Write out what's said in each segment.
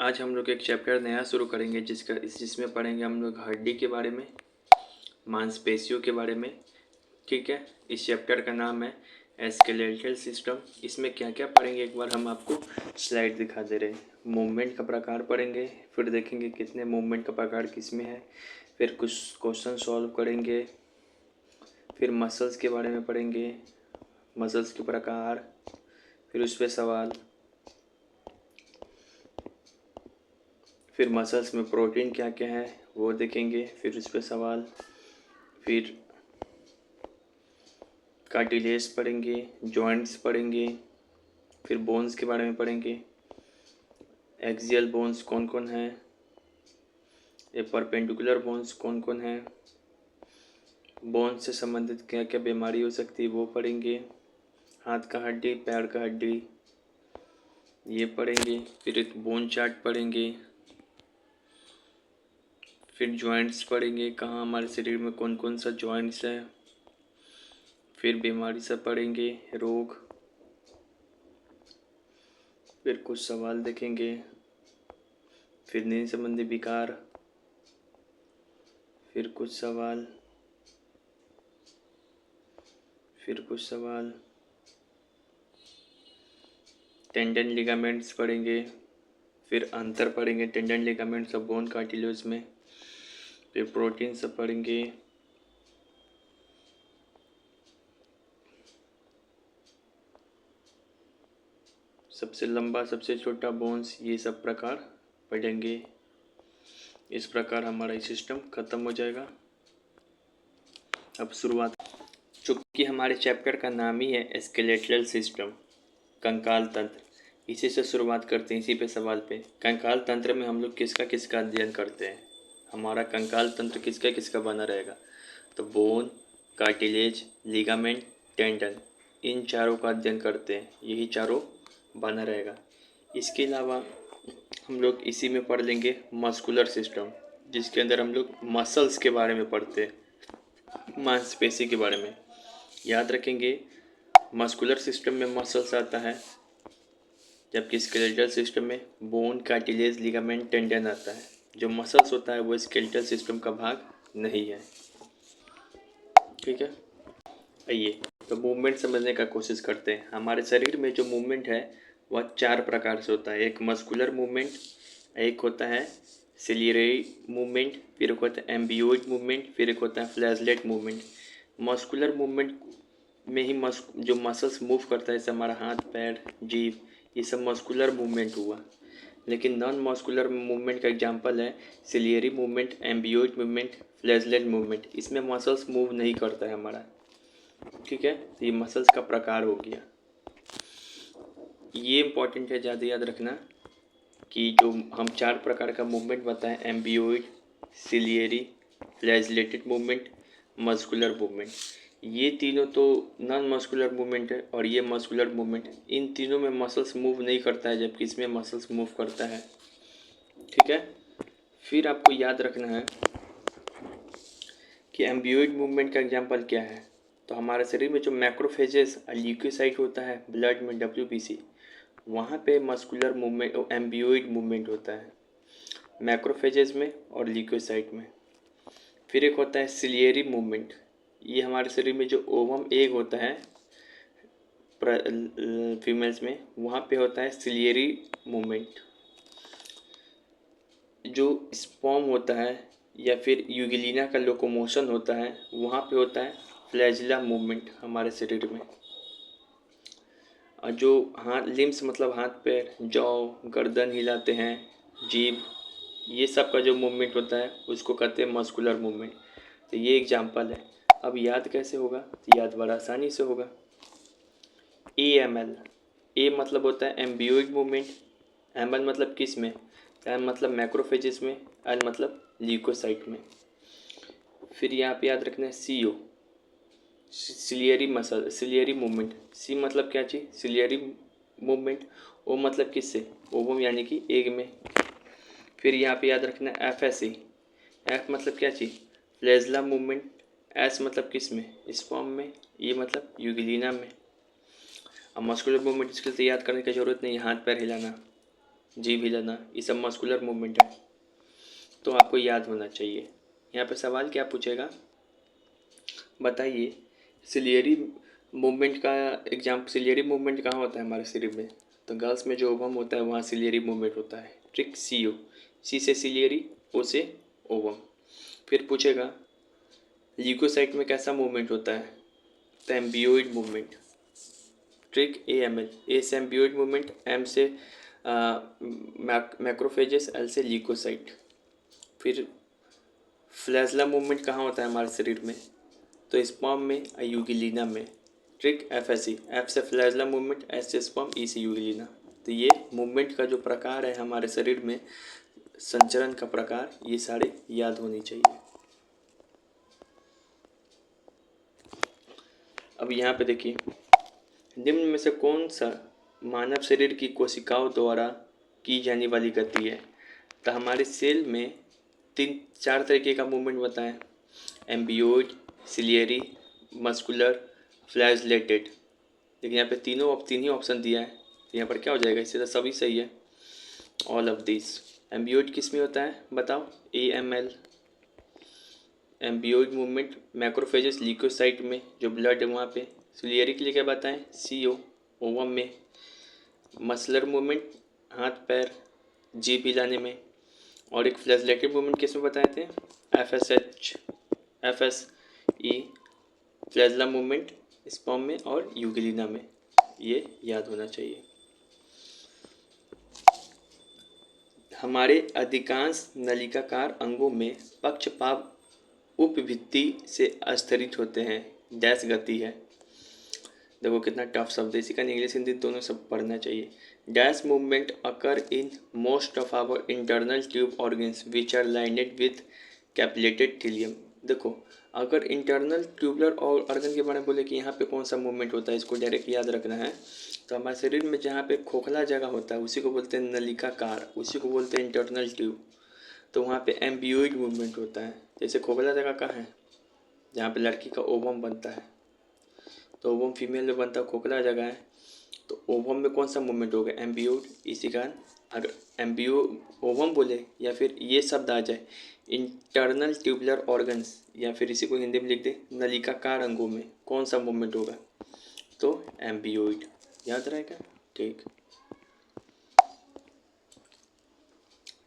आज हम लोग एक चैप्टर नया शुरू करेंगे जिसमें पढ़ेंगे हम लोग हड्डी के बारे में, मांसपेशियों के बारे में। ठीक है, इस चैप्टर का नाम है स्केलेटल सिस्टम। इसमें क्या क्या पढ़ेंगे एक बार हम आपको स्लाइड दिखा दे रहे हैं। मूवमेंट का प्रकार पढ़ेंगे, फिर देखेंगे कितने मूवमेंट का प्रकार किस में है, फिर कुछ क्वेश्चन सॉल्व करेंगे, फिर मसल्स के बारे में पढ़ेंगे, मसल्स के प्रकार, फिर उस पर सवाल, फिर मसल्स में प्रोटीन क्या क्या है वो देखेंगे, फिर उस पर सवाल, फिर कार्टिलेज पढ़ेंगे, जॉइंट्स पढ़ेंगे, फिर बोन्स के बारे में पढ़ेंगे। एक्सियल बोन्स कौन कौन है, ये परपेंडिकुलर बोन्स कौन कौन है, बोन्स से संबंधित क्या क्या बीमारी हो सकती है वो पढ़ेंगे। हाथ का हड्डी, पैर का हड्डी, ये पढ़ेंगे। फिर एक बोन चार्ट पढ़ेंगे, फिर जॉइंट्स पढ़ेंगे, कहाँ हमारे शरीर में कौन कौन सा जॉइंट्स है। फिर बीमारी से पढ़ेंगे, रोग, फिर कुछ सवाल देखेंगे, फिर नींद संबंधी विकार, फिर कुछ सवाल, फिर कुछ सवाल, टेंडन लिगामेंट्स पढ़ेंगे, फिर अंतर पढ़ेंगे टेंडन लिगामेंट्स और बोन कार्टिलेज में, फिर प्रोटीन सब पढ़ेंगे, सबसे लंबा सबसे छोटा बोन्स, ये सब प्रकार पढ़ेंगे। इस प्रकार हमारा ये सिस्टम ख़त्म हो जाएगा। अब शुरुआत, चूँकि हमारे चैप्टर का नाम ही है स्केलेटल सिस्टम, कंकाल तंत्र, इसी से शुरुआत करते हैं, इसी पे सवाल पे। कंकाल तंत्र में हम लोग किसका किसका अध्ययन करते हैं, हमारा कंकाल तंत्र किसका किसका बना रहेगा, तो बोन, कार्टिलेज, लिगामेंट, टेंडन, इन चारों का अध्ययन करते हैं, यही चारों बना रहेगा। इसके अलावा हम लोग इसी में पढ़ लेंगे मस्कुलर सिस्टम, जिसके अंदर हम लोग मसल्स के बारे में पढ़ते हैं, मांसपेशी के बारे में। याद रखेंगे, मस्कुलर सिस्टम में मसल्स आता है, जबकि स्केलेटल सिस्टम में बोन, कार्टिलेज, लिगामेंट, टेंडन आता है। जो मसल्स होता है वो स्केलेटल सिस्टम का भाग नहीं है। ठीक है, आइए तो मूवमेंट समझने का कोशिश करते हैं। हमारे शरीर में जो मूवमेंट है वह 4 प्रकार से होता है। एक मस्कुलर मूवमेंट, एक होता है सिलियरी मूवमेंट, फिर एक होता है एम्बियोइड मूवमेंट, फिर एक होता है फ्लैजलेट मूवमेंट। मस्कुलर मूवमेंट में ही जो मसल्स मूव करता है, जैसे हमारा हाथ, पैर, जीभ, ये सब मस्कुलर मूवमेंट हुआ। लेकिन नॉन मस्कुलर मूवमेंट का एग्जांपल है ciliary movement, amoeboid movement, flagellate movement. इसमें मसल्स मूव नहीं करता है हमारा। ठीक है, तो ये मसल्स का प्रकार हो गया। ये इम्पॉर्टेंट है, ज़्यादा याद रखना कि जो हम 4 प्रकार का मूवमेंट बताएं, amoeboid, ciliary, flagellated movement, muscular movement, ये तीनों तो नॉन मस्कुलर मूवमेंट है। और ये मस्कुलर मूवमेंट, इन तीनों में मसल्स मूव नहीं करता है, जबकि इसमें मसल्स मूव करता है। ठीक है, फिर आपको याद रखना है कि एम्बियोइड मूवमेंट का एग्जांपल क्या है। तो हमारे शरीर में जो मैक्रोफेजेस और ल्यूकोसाइट होता है ब्लड में, WBC, वहाँ पे मस्कुलर मूवमेंट, एम्बियोइड मूवमेंट होता है मैक्रोफेजेस में और ल्यूकोसाइट में। फिर एक होता है सिलियरी मूवमेंट, ये हमारे शरीर में जो ओवम एग होता है फीमेल्स में, वहाँ पे होता है सिलियरी मूवमेंट। जो स्पर्म होता है या फिर यूगिलिना का लोकोमोशन होता है, वहाँ पे होता है फ्लैजिला मूवमेंट हमारे शरीर में। और जो हाथ, लिम्स मतलब हाथ पैर, जौ, गर्दन हिलाते हैं, जीभ, ये सब का जो मूवमेंट होता है उसको कहते हैं मस्कुलर मूवमेंट। तो ये एग्जांपल है। अब याद कैसे होगा, तो याद बड़ा आसानी से होगा। AML, ए मतलब होता है एम्बियोइड मूवमेंट, ML मतलब किस में, M मतलब मैक्रोफेजेस में, L मतलब ल्यूकोसाइट में। फिर यहाँ पे याद रखना है CO, सिलियरी मूवमेंट। सी मतलब क्या चीज़, सिलियरी मूवमेंट। ओ मतलब किससे, ओवम यानी कि एग में। फिर यहाँ पे याद रखना है FSE, F मतलब क्या चीज़, फ्लैजिला मूवमेंट। S मतलब किस में, स्पर्म में। ये मतलब यूगिलिना में। अब मस्कुलर मूवमेंट इसके लिए याद करने की ज़रूरत नहीं, हाथ पैर हिलाना। जीभ हिलाना, ये सब मस्कुलर मूवमेंट है, तो आपको याद होना चाहिए। यहाँ पे सवाल क्या पूछेगा, बताइए सिलियरी मूवमेंट का सिलियरी मूवमेंट कहाँ होता है हमारे शरीर में। तो गर्ल्स में जो ओवम होता है वहाँ सिलियरी मूवमेंट होता है। ट्रिक सी ओ, सी से सिलियरी, ओ से ओवम। फिर पूछेगा ल्यूकोसाइट में कैसा मूवमेंट होता है, तो amoeboid movement. Trick A M L, A से एम्बियोइड मूवमेंट, एम से मैक्रोफेजेस, एल से ल्यूकोसाइट। फिर फ्लैजला मूवमेंट कहाँ होता है हमारे शरीर में, तो स्पर्म में, यूगिलिना में। Trick F S C, F से फ्लैजला मूवमेंट, एस से स्पर्म, ई से यूगिलिना। तो ये मूवमेंट का जो प्रकार है हमारे शरीर में, संचरण का प्रकार, ये सारे याद होनी चाहिए। अब यहाँ पे देखिए, निम्न में से कौन सा मानव शरीर की कोशिकाओं द्वारा की जाने वाली गति है। तो हमारे सेल में 3-4 तरीके का मूवमेंट बताएं, एम्बियोइड, सिलियरी, मस्कुलर, फ्लैजलेटेड। लेकिन यहाँ पे तीन ही ऑप्शन दिया है, तो यहाँ पर क्या हो जाएगा, इससे तो सभी सही है, ऑल ऑफ दिस। एम्बियोइड किस में होता है बताओ, AML। एम्बियोइड मूवमेंट मैक्रोफेजेस ल्यूकोसाइट में, जो ब्लड है वहाँ पे। सिलियरी के लिए क्या बताएं, CO, ओवम में। मसलर मूवमेंट हाथ पैर जीभ हिलाने में। और एक फ्लैजलेटेड मूवमेंट किस में बताए थे, FSE, फ्लैजला मूवमेंट स्पर्म में और यूगिलिना में। ये याद होना चाहिए। हमारे अधिकांश नलिकाकार अंगों में पक्षपात उपभित्ति से स्तरित होते हैं, डैश गति है। देखो कितना टफ शब्द है, इसी का इंग्लिश हिंदी दोनों सब पढ़ना चाहिए। Dash movement occur in most of our internal tube organs which are lined with ciliated epithelium. देखो अगर इंटरनल ट्यूबुलर और ऑर्गन के बारे में बोले कि यहाँ पे कौन सा मूवमेंट होता है, इसको डायरेक्ट याद रखना है। तो हमारे शरीर में जहाँ पे खोखला जगह होता है उसी को बोलते हैं नलिकाकार, उसी को बोलते हैं इंटरनल ट्यूब। तो वहाँ पे एम्बियोइड मूवमेंट होता है। जैसे खोखला जगह कहाँ है, जहाँ पे लड़की का ओवम बनता है, तो ओवम फीमेल में बनता है, खोखला जगह है, तो ओवम में कौन सा मूवमेंट होगा, एम्बियोइड। इसी कारण अगर एम्बियो ओवम बोले या फिर ये शब्द आ जाए इंटरनल ट्यूबुलर ऑर्गन्स, या फिर इसी को हिंदी में लिख दे नलिकाकार अंगों में कौन सा मूवमेंट होगा, तो एम्बियोइड। याद रहेगा, ठीक।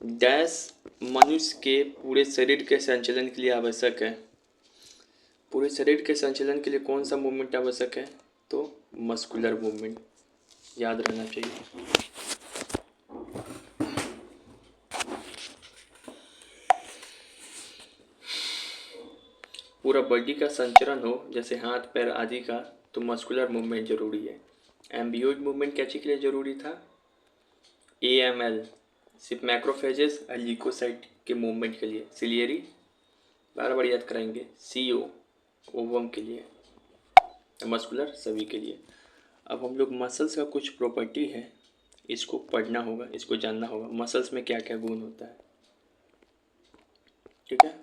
डैश मनुष्य के पूरे शरीर के संचालन के लिए आवश्यक है। पूरे शरीर के संचालन के लिए कौन सा मूवमेंट आवश्यक है, तो मस्कुलर मूवमेंट। याद रहना चाहिए। पूरा बॉडी का संचरण हो, जैसे हाथ पैर आदि का, तो मस्कुलर मूवमेंट जरूरी है। एम्बियोइड मूवमेंट क्या चीज़ के लिए जरूरी था, AML सिर्फ मैक्रोफेजेस और ल्यूकोसाइट के मूवमेंट के लिए। सिलियरी बार बार याद कराएंगे, CO ओवम के लिए, मस्कुलर सभी के लिए। अब हम लोग मसल्स का कुछ प्रॉपर्टी है, इसको पढ़ना होगा, इसको जानना होगा, मसल्स में क्या क्या गुण होता है, ठीक है।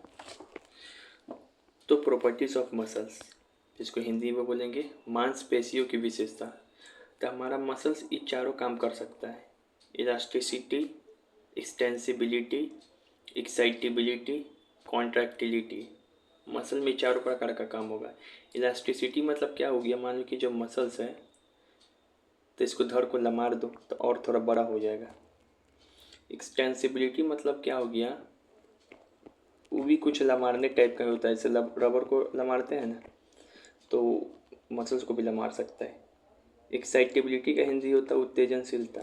तो प्रॉपर्टीज ऑफ मसल्स, जिसको हिंदी में बोलेंगे मांसपेशियों की विशेषता। तो हमारा मसल्स ये चारों काम कर सकता है, elasticity, extensibility, excitability, contractility. Muscle में चारों प्रकार का काम होगा। इलास्टिसिटी मतलब क्या हो गया, मान लो कि जो मसल्स है तो इसको धड़ को लमार दो तो और थोड़ा बड़ा हो जाएगा। एक्सटेंसिबिलिटी मतलब क्या हो गया, वो भी कुछ लमारने टाइप का होता है, जैसे रबर को लमारते हैं ना, तो मसल्स को भी लमार सकता है। एक्साइटेबिलिटी का हिंदी होता है उत्तेजनशीलता।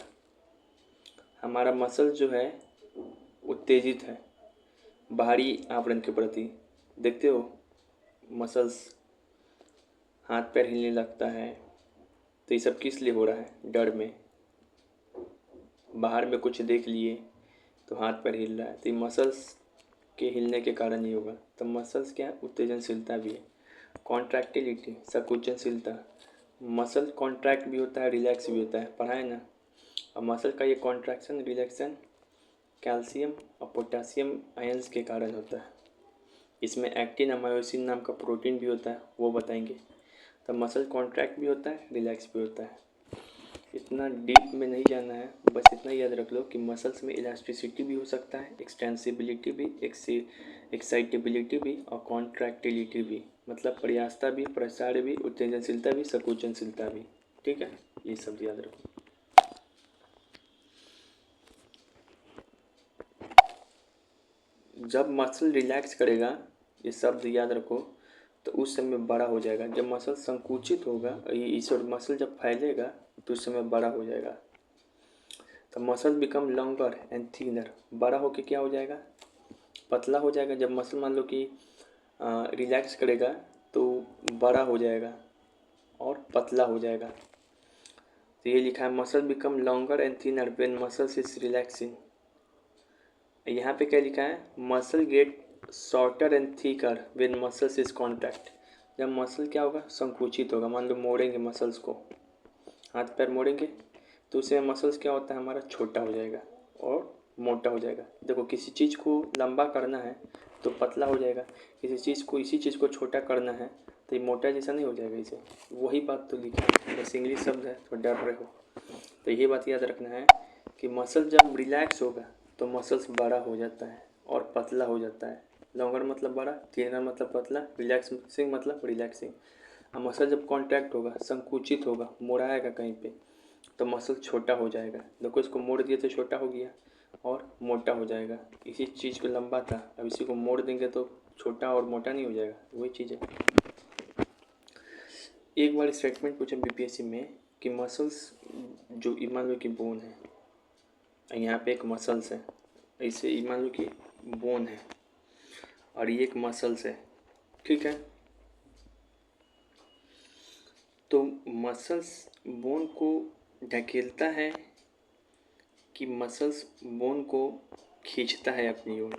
हमारा मसल जो है उत्तेजित है बाहरी आवरण के प्रति। देखते हो मसल्स हाथ पैर हिलने लगता है, तो ये सब किस लिए हो रहा है, डर में। बाहर में कुछ देख लिए तो हाथ पैर हिल रहा है, तो ये मसल्स के हिलने के कारण ही होगा। तो मसल्स क्या है, उत्तेजनशीलता भी है। कॉन्ट्रैक्टिलिटी संकुचनशीलता, मसल कॉन्ट्रैक्ट भी होता है, रिलैक्स भी होता है, पढ़ा है ना। और मसल का ये कॉन्ट्रैक्शन रिलैक्सन कैल्शियम और पोटेशियम आयंस के कारण होता है। इसमें एक्टिन और मायोसिन नाम का प्रोटीन भी होता है, वो बताएंगे। तो मसल कॉन्ट्रैक्ट भी होता है, रिलैक्स भी होता है। इतना डीप में नहीं जाना है, बस इतना याद रख लो कि मसल्स में इलास्टिसिटी भी हो सकता है, एक्सटेंसिबिलिटी भी, एक्साइटेबिलिटी भी और कॉन्ट्रैक्टिलिटी भी, मतलब प्रयासता भी, प्रसार भी, उत्तेजनशीलता भी, संकोचनशीलता भी। ठीक है, ये सब याद रखो। जब मसल रिलैक्स करेगा, ये शब्द याद रखो, तो उस समय बड़ा हो जाएगा। जब मसल संकुचित होगा, इस और मसल जब फैलेगा तो उस समय बड़ा हो जाएगा। तो muscle become longer and thinner, बड़ा होके क्या हो जाएगा, पतला हो जाएगा। जब मसल मान लो कि रिलैक्स करेगा तो बड़ा हो जाएगा और पतला हो जाएगा। तो ये लिखा है muscle become longer and thinner when muscles is relaxing. यहाँ पे क्या लिखा है, muscle get shorter and thicker when muscles is contract. जब मसल क्या होगा, संकुचित होगा। मान लो मोड़ेंगे मसल्स को, हाथ पैर मोड़ेंगे तो उससे मसल्स क्या होता है, हमारा छोटा हो जाएगा और मोटा हो जाएगा। देखो किसी चीज़ को लंबा करना है तो पतला हो जाएगा, किसी चीज़ को इसी चीज़ को छोटा करना है तो ये मोटा जैसा नहीं हो जाएगा इसे। वही बात तो लिखा है, बस इंग्लिश शब्द है तो डर रहे हो। तो ये बात याद रखना है कि मसल जब रिलैक्स होगा तो मसल्स बड़ा हो जाता है और पतला हो जाता है। लॉन्गर मतलब बड़ा, थिनर मतलब पतला, रिलैक्सिंग मतलब रिलैक्सिंग। और मसल जब कॉन्ट्रैक्ट होगा, संकुचित होगा, मुड़ाएगा कहीं पे, तो मसल छोटा हो जाएगा। देखो इसको मोड़ दिए तो छोटा हो गया और मोटा हो जाएगा। इसी चीज़ को लंबा था, अब इसी को मोड़ देंगे तो छोटा और मोटा नहीं हो जाएगा, वही चीज़ है। एक बार स्टेटमेंट पूछा बीपीएससी में कि मसल्स जो मान लो कि बोन है, यहाँ पे एक मसल्स है, ऐसे मान लो कि बोन है और ये एक मसल्स है, ठीक है। तो मसल्स बोन को ढकेलता है कि मसल्स बोन को खींचता है अपनी ओर।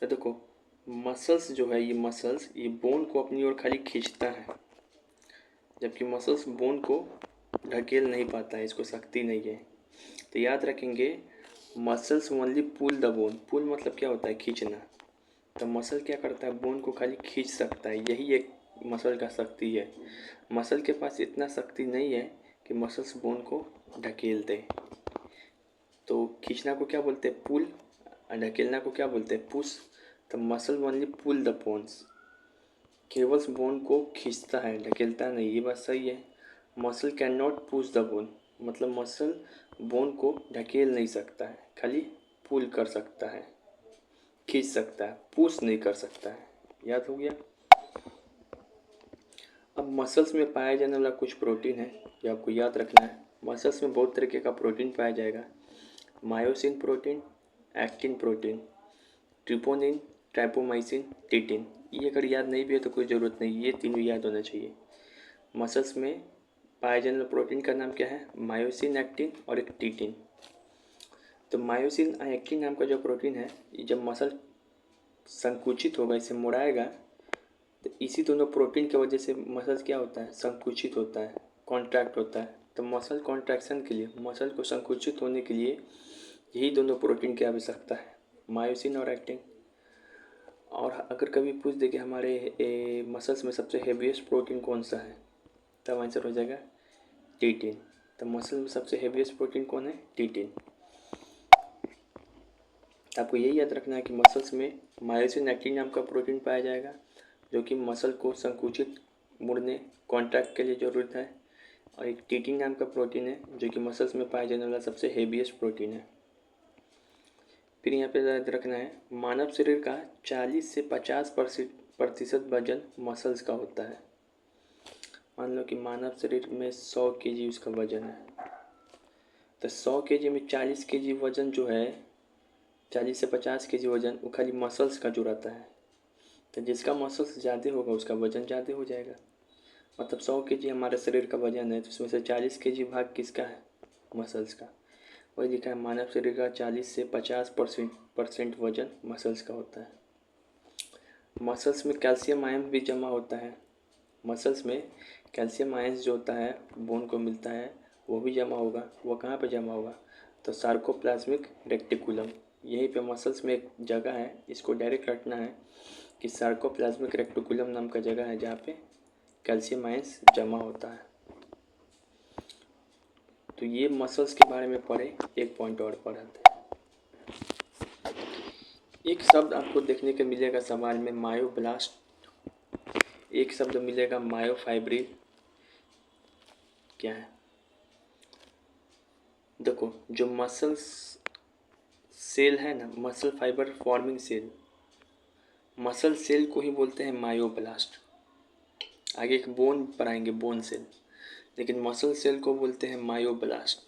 तो देखो मसल्स जो है, ये मसल्स ये बोन को अपनी ओर खाली खींचता है, जबकि मसल्स बोन को ढकेल नहीं पाता है, इसको शक्ति नहीं है। तो याद रखेंगे muscles only pull the bone. Pull मतलब क्या होता है, खींचना। तो मसल क्या करता है, बोन को खाली खींच सकता है, यही एक मसल का शक्ति है। मसल के पास इतना शक्ति नहीं है कि मसल्स बोन को ढकेल दे। तो खींचना को क्या बोलते हैं, पुल, और ढकेलना को क्या बोलते हैं, पुश। तो muscle only pull the bones, केवल बोन को खींचता है, ढकेलता नहीं, ये बात सही है। Muscle can not push the bone, मतलब मसल बोन को ढकेल नहीं सकता है, खाली पुल कर सकता है, खींच सकता है, पुश नहीं कर सकता है। याद हो गया। अब मसल्स में पाया जाने वाला कुछ प्रोटीन है जो आपको याद रखना है। मसल्स में बहुत तरीके का प्रोटीन पाया जाएगा, मायोसिन प्रोटीन, एक्टिन प्रोटीन, ट्रिपोनिन, ट्राइपोमाइसिन, टिटिन। ये अगर याद नहीं भी है तो कोई ज़रूरत नहीं, ये तीनों याद होना चाहिए। मसल्स में पाए जाने वाले प्रोटीन का नाम क्या है, मायोसिन, एक्टिन और एक टिटिन। तो मायोसिन और एक्टिन नाम का जो प्रोटीन है, ये जब मसल संकुचित होगा, इसे मुड़ाएगा, तो इसी दोनों प्रोटीन की वजह से मसल क्या होता है, संकुचित होता है, कॉन्ट्रैक्ट होता है। तो मसल कॉन्ट्रैक्शन के लिए, मसल को संकुचित होने के लिए यही दोनों प्रोटीन की आवश्यकता है, मायोसिन और एक्टिन। और अगर कभी पूछ दे कि हमारे मसल्स में सबसे हेवीएस्ट प्रोटीन कौन सा है, तब आंसर हो जाएगा टिटिन। तो मसल में सबसे हेवीएस्ट प्रोटीन कौन है, टिटिन। आपको यही याद रखना है कि मसल्स में मायोसिन एक्टिन नाम का प्रोटीन पाया जाएगा, जो कि मसल को संकुचित, मुड़ने, कॉन्ट्रैक्ट के लिए ज़रूरत है। और एक टिटिन नाम का प्रोटीन है जो कि मसल्स में पाया जाने वाला सबसे हेवीएस्ट प्रोटीन है। फिर यहाँ पे याद रखना है, मानव शरीर का 40 से 50% वजन मसल्स का होता है। मान लो कि मानव शरीर में 100 kg उसका वजन है, तो 100 kg में 40 kg वजन जो है, 40 से 50 kg वजन वो खाली मसल्स का जो रहता है। तो जिसका मसल्स ज़्यादा होगा उसका वजन ज़्यादा हो जाएगा। मतलब 100 kg हमारे शरीर का वजन है तो उसमें से 40 kg भाग किसका है, मसल्स का। वही लिखा है मानव शरीर का 40 से 50% वजन मसल्स का होता है। मसल्स में कैल्शियम आयन भी जमा होता है। मसल्स में कैल्शियम आयन्स जो होता है, बोन को मिलता है, वो भी जमा होगा। वो कहाँ पे जमा होगा, तो सार्कोप्लाज्मिक रेक्टिकुलम, यहीं पे मसल्स में एक जगह है, इसको डायरेक्ट रखना है कि सार्कोप्लाज्मिक रेक्टिकुलम नाम का जगह है जहाँ पे कैल्शियम आयन्स जमा होता है। तो ये मसल्स के बारे में पढ़े, एक पॉइंट और पढ़ाते हैं। एक शब्द आपको देखने को मिलेगा सवाल में मायोब्लास्ट, एक शब्द मिलेगा मायोफाइब्रिल। क्या है? देखो, जो मसल्स सेल है ना, muscle fibre forming cell, muscle cell को ही बोलते हैं मायोब्लास्ट। आगे एक बोन पढ़ाएंगे, बोन सेल, लेकिन मसल सेल को बोलते हैं मायोब्लास्ट।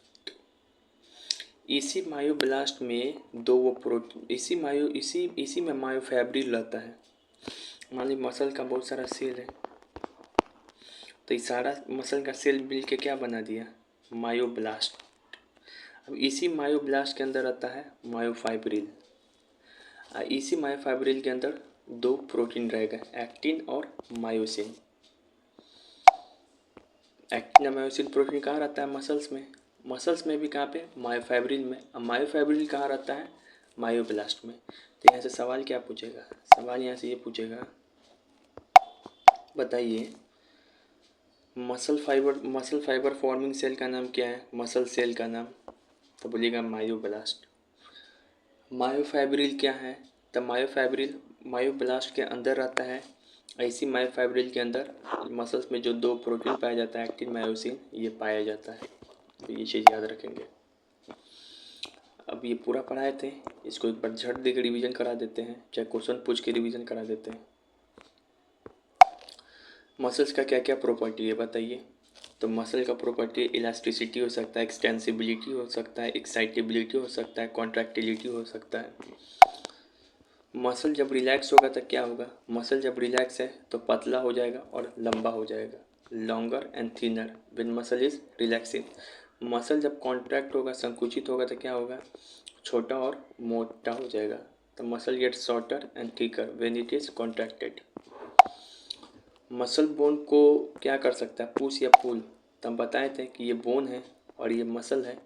इसी मायोब्लास्ट में दो वो प्रोटीन, इसी में मायोफैब्रिल रहता है। मान ली मसल का बहुत सारा सेल है, तो इस सारा मसल का सेल मिल के क्या बना दिया? मायोब्लास्ट। अब इसी मायोब्लास्ट के अंदर आता है मायोफाइब्रिल। इसी मायोफाइब्रिल के अंदर दो प्रोटीन रहेगा, एक्टिन और मायोसिन। एक्टिन और मायोसिन प्रोटीन कहाँ रहता है? मसल्स में। मसल्स में भी कहाँ पे? मायोफाइब्रिल में। अब मायोफाइब्रिल कहाँ रहता है? मायोब्लास्ट में। तो यहाँ से सवाल क्या पूछेगा? सवाल यहाँ से ये पूछेगा, बताइए मसल फाइबर फॉर्मिंग सेल का नाम क्या है? मसल सेल का नाम, तो बोलिएगा मायोब्लास्ट। मायोफाइब्रिल क्या है? तो मायोफाइब्रिल मायोब्लास्ट के अंदर रहता है। इसी मायोफाइब्रिल के अंदर मसल्स में जो दो प्रोटीन पाया जाता है, एक्टिन मायोसिन, ये पाया जाता है। तो ये चीज़ याद रखेंगे। अब ये पूरा पढ़ाए थे, इसको एक बार झट दे के रिविज़न करा देते हैं, चाहे क्वेश्चन पूछ के रिविज़न करा देते हैं। मसल्स का क्या क्या प्रॉपर्टी है बताइए? तो मसल का प्रॉपर्टी इलास्टिसिटी हो सकता है, एक्सटेंसिबिलिटी हो सकता है, एक्साइटेबिलिटी हो सकता है, कॉन्ट्रैक्टिलिटी हो सकता है। मसल जब रिलैक्स होगा तो क्या होगा? मसल जब रिलैक्स है तो पतला हो जाएगा और लंबा हो जाएगा, longer and thinner when muscle is relaxing. Muscle जब कॉन्ट्रैक्ट होगा, संकुचित होगा तो क्या होगा? छोटा और मोटा हो जाएगा। तो muscle get shorter and thicker when it is contracted. Muscle bone को क्या कर सकता है? पुश या पुल। तो हम बताए थे कि ये बोन है और ये मसल है,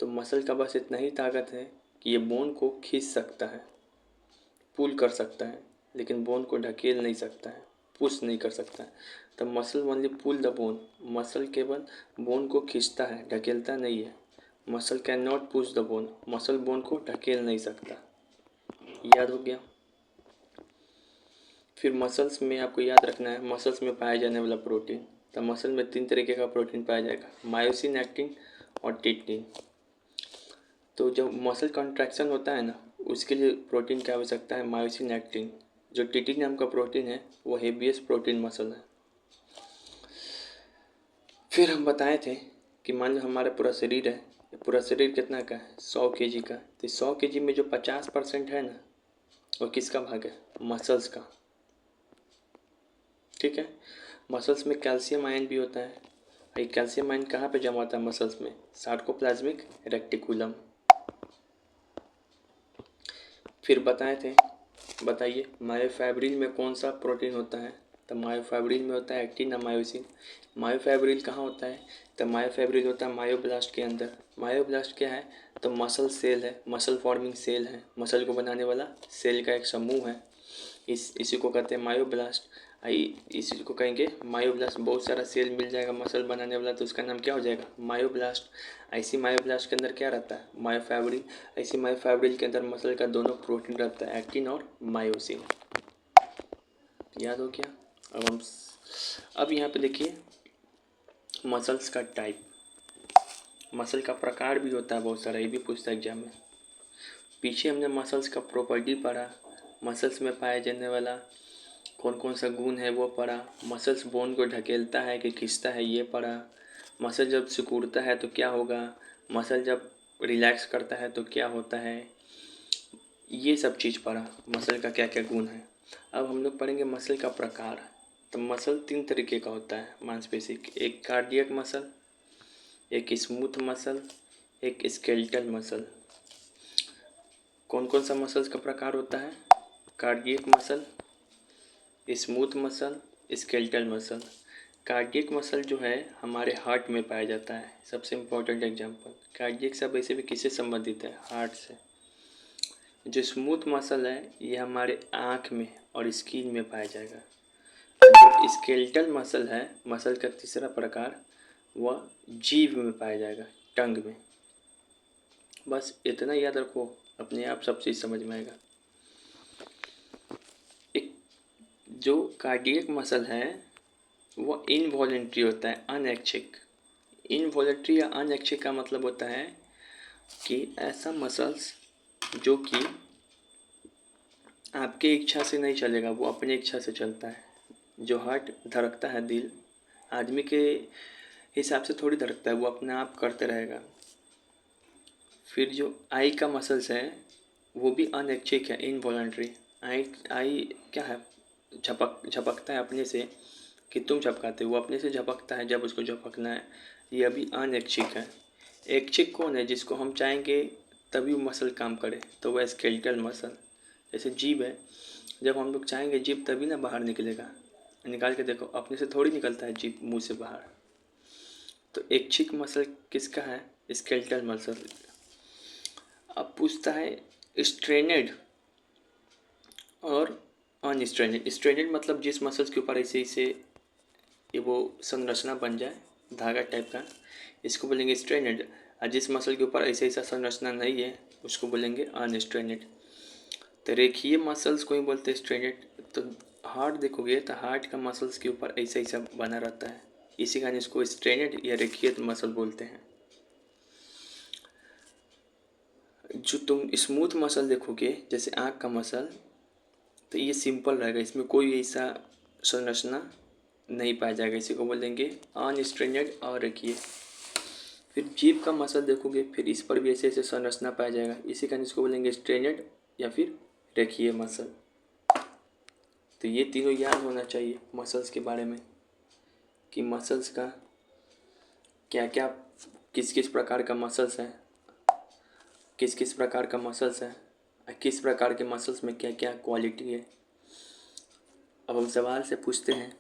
तो मसल का बस इतना ही ताकत है कि ये बोन को खींच सकता है, पुल कर सकता है, लेकिन बोन को ढकेल नहीं सकता है, पुश नहीं कर सकता है। तो muscle only pull the bone, muscle केवल बोन को खींचता है, ढकेलता नहीं है। Muscle can not push the bone, muscle bone को ढकेल नहीं सकता। याद हो गया? फिर मसल्स में आपको याद रखना है, मसल्स में पाया जाने वाला प्रोटीन। तो मसल में 3 तरीके का प्रोटीन पाया जाएगा, मायोसिन, एक्टिन और टिटिन। तो जब मसल कॉन्ट्रैक्शन होता है ना, उसके लिए प्रोटीन की आवश्यकता है, मायोसिन, एक्टिन। जो टिटिन नाम का प्रोटीन है वो हेवीएस्ट प्रोटीन मसल है। फिर हम बताए थे कि मान लो हमारा पूरा शरीर है, पूरा शरीर कितना का है? 100 kg का। तो 100 kg में जो 50% है ना, वो किसका भाग है? मसल्स का। ठीक है। मसल्स में कैल्शियम आयन भी होता है। ये कैल्शियम आयन कहाँ पे जमा होता है? मसल्स में, सार्कोप्लाज्मिक रेक्टिकुलम। फिर बताए थे, बताइए मायोफैब्रिल में कौन सा प्रोटीन होता है? तो मायोफैब्रिल में होता है एक्टिन और मायोसिन। मायोफैब्रिल कहाँ होता है? तो मायोफैब्रिल होता है मायोब्लास्ट के अंदर। मायोब्लास्ट क्या है? तो मसल सेल है, मसल फॉर्मिंग सेल है, मसल को बनाने वाला सेल का एक समूह है। इसी को कहते हैं मायोब्लास्ट। इसी को कहेंगे मायोब्लास्ट। बहुत सारा सेल मिल जाएगा मसल बनाने वाला, तो उसका नाम क्या हो जाएगा? मायोब्लास्ट। ऐसी मायोब्लास्ट के अंदर क्या रहता है? मायोफैब्रिल। ऐसी मायोफैब्रिल के अंदर मसल का दोनों प्रोटीन रहता है, एक्टिन और मायोसिन। याद हो गया? अब यहाँ पे देखिए मसल्स का टाइप, मसल का प्रकार भी होता है बहुत सारा, ये भी पूछता है एग्जाम में। पीछे हमने मसल्स का प्रॉपर्टी पढ़ा, मसल्स में पाया जाने वाला कौन कौन सा गुण है वो पढ़ा। मसल्स बोन को ढकेलता है कि खींचता है, ये पढ़ा। मसल जब सिकुड़ता है तो क्या होगा? मसल जब रिलैक्स करता है तो क्या होता है? ये सब चीज़ पढ़ा, मसल का क्या क्या गुण है। अब हम लोग पढ़ेंगे मसल का प्रकार। तो मसल 3 तरीके का होता है मांसपेशी, एक कार्डियक मसल, एक स्मूथ मसल, एक स्केलेटल मसल। कौन कौन सा मसल्स का प्रकार होता है? Cardiac muscle, smooth muscle, skeletal muscle. Cardiac muscle जो है हमारे हार्ट में पाया जाता है, सबसे इम्पोर्टेंट एग्जांपल। कार्डियक सब वैसे भी किससे संबंधित है? हार्ट से। जो स्मूथ मसल है ये हमारे आँख में और स्किन में पाया जाएगा। जो स्केलेटल मसल है, मसल का तीसरा प्रकार, वह जीभ में पाया जाएगा, टंग में। बस इतना याद रखो, अपने आप सब चीज़ समझ में आएगा। एक जो कार्डियक मसल है वो इनवॉलेंट्री होता है, अनैच्छिक। इनवॉलेंट्री या अनैच्छिक का मतलब होता है कि ऐसा मसल्स जो कि आपके इच्छा से नहीं चलेगा, वो अपनी इच्छा से चलता है। जो हार्ट धड़कता है, दिल आदमी के हिसाब से थोड़ी धड़कता है, वो अपने आप करते रहेगा। फिर जो आई का मसल्स है वो भी अनैच्छिक है, इनवॉलंटरी। आई क्या है, झपकता है अपने से, कि तुम झपकाते हो, वो अपने से झपकता है जब उसको झपकना है। ये अभी अनैच्छिक है। ऐच्छिक कौन है, जिसको हम चाहेंगे तभी वो मसल काम करे, तो वह स्केलेटल मसल। जैसे जीभ है, जब हम लोग चाहेंगे जीभ तभी ना बाहर निकलेगा। निकाल के देखो, अपने से थोड़ी निकलता है जीभ मुंह से बाहर। तो ऐच्छिक मसल किसका है, स्केलेटल मसल। अब पूछता है स्ट्रेनेड और अनस्ट्रेनेड। स्ट्रेनेड मतलब जिस मसल्स के ऊपर ऐसे ऐसे ये वो संरचना बन जाए, धागा टाइप का, इसको बोलेंगे स्ट्रेनेड। और जिस मसल के ऊपर ऐसे ऐसा संरचना नहीं है उसको बोलेंगे अनस्ट्रेनेड। तो रेखीय मसल्स को ही बोलते हैं स्ट्रेनेड। तो हार्ट देखोगे तो हार्ट का मसल्स के ऊपर ऐसा ऐसा बना रहता है, इसी कारण इसको स्ट्रेनेड या रेखीय मसल बोलते हैं। जो तुम स्मूथ मसल देखोगे, जैसे आँख का मसल, तो ये सिंपल रहेगा, इसमें कोई ऐसा संरचना नहीं पाया जाएगा, इसी को बोलेंगे अनस्ट्रेनेड और रेखीय। फिर जीभ का मसल देखोगे, फिर इस पर भी ऐसे ऐसे संरचना पाया जाएगा, इसी कारण इसको बोलेंगे स्ट्रेनेड या फिर रेखीय मसल। तो ये तीनों याद होना चाहिए मसल्स के बारे में, कि मसल्स का क्या क्या, किस किस प्रकार का मसल्स है, किस किस प्रकार का मसल्स है, किस प्रकार के मसल्स में क्या क्या क्वालिटी है। अब हम सवाल से पूछते हैं,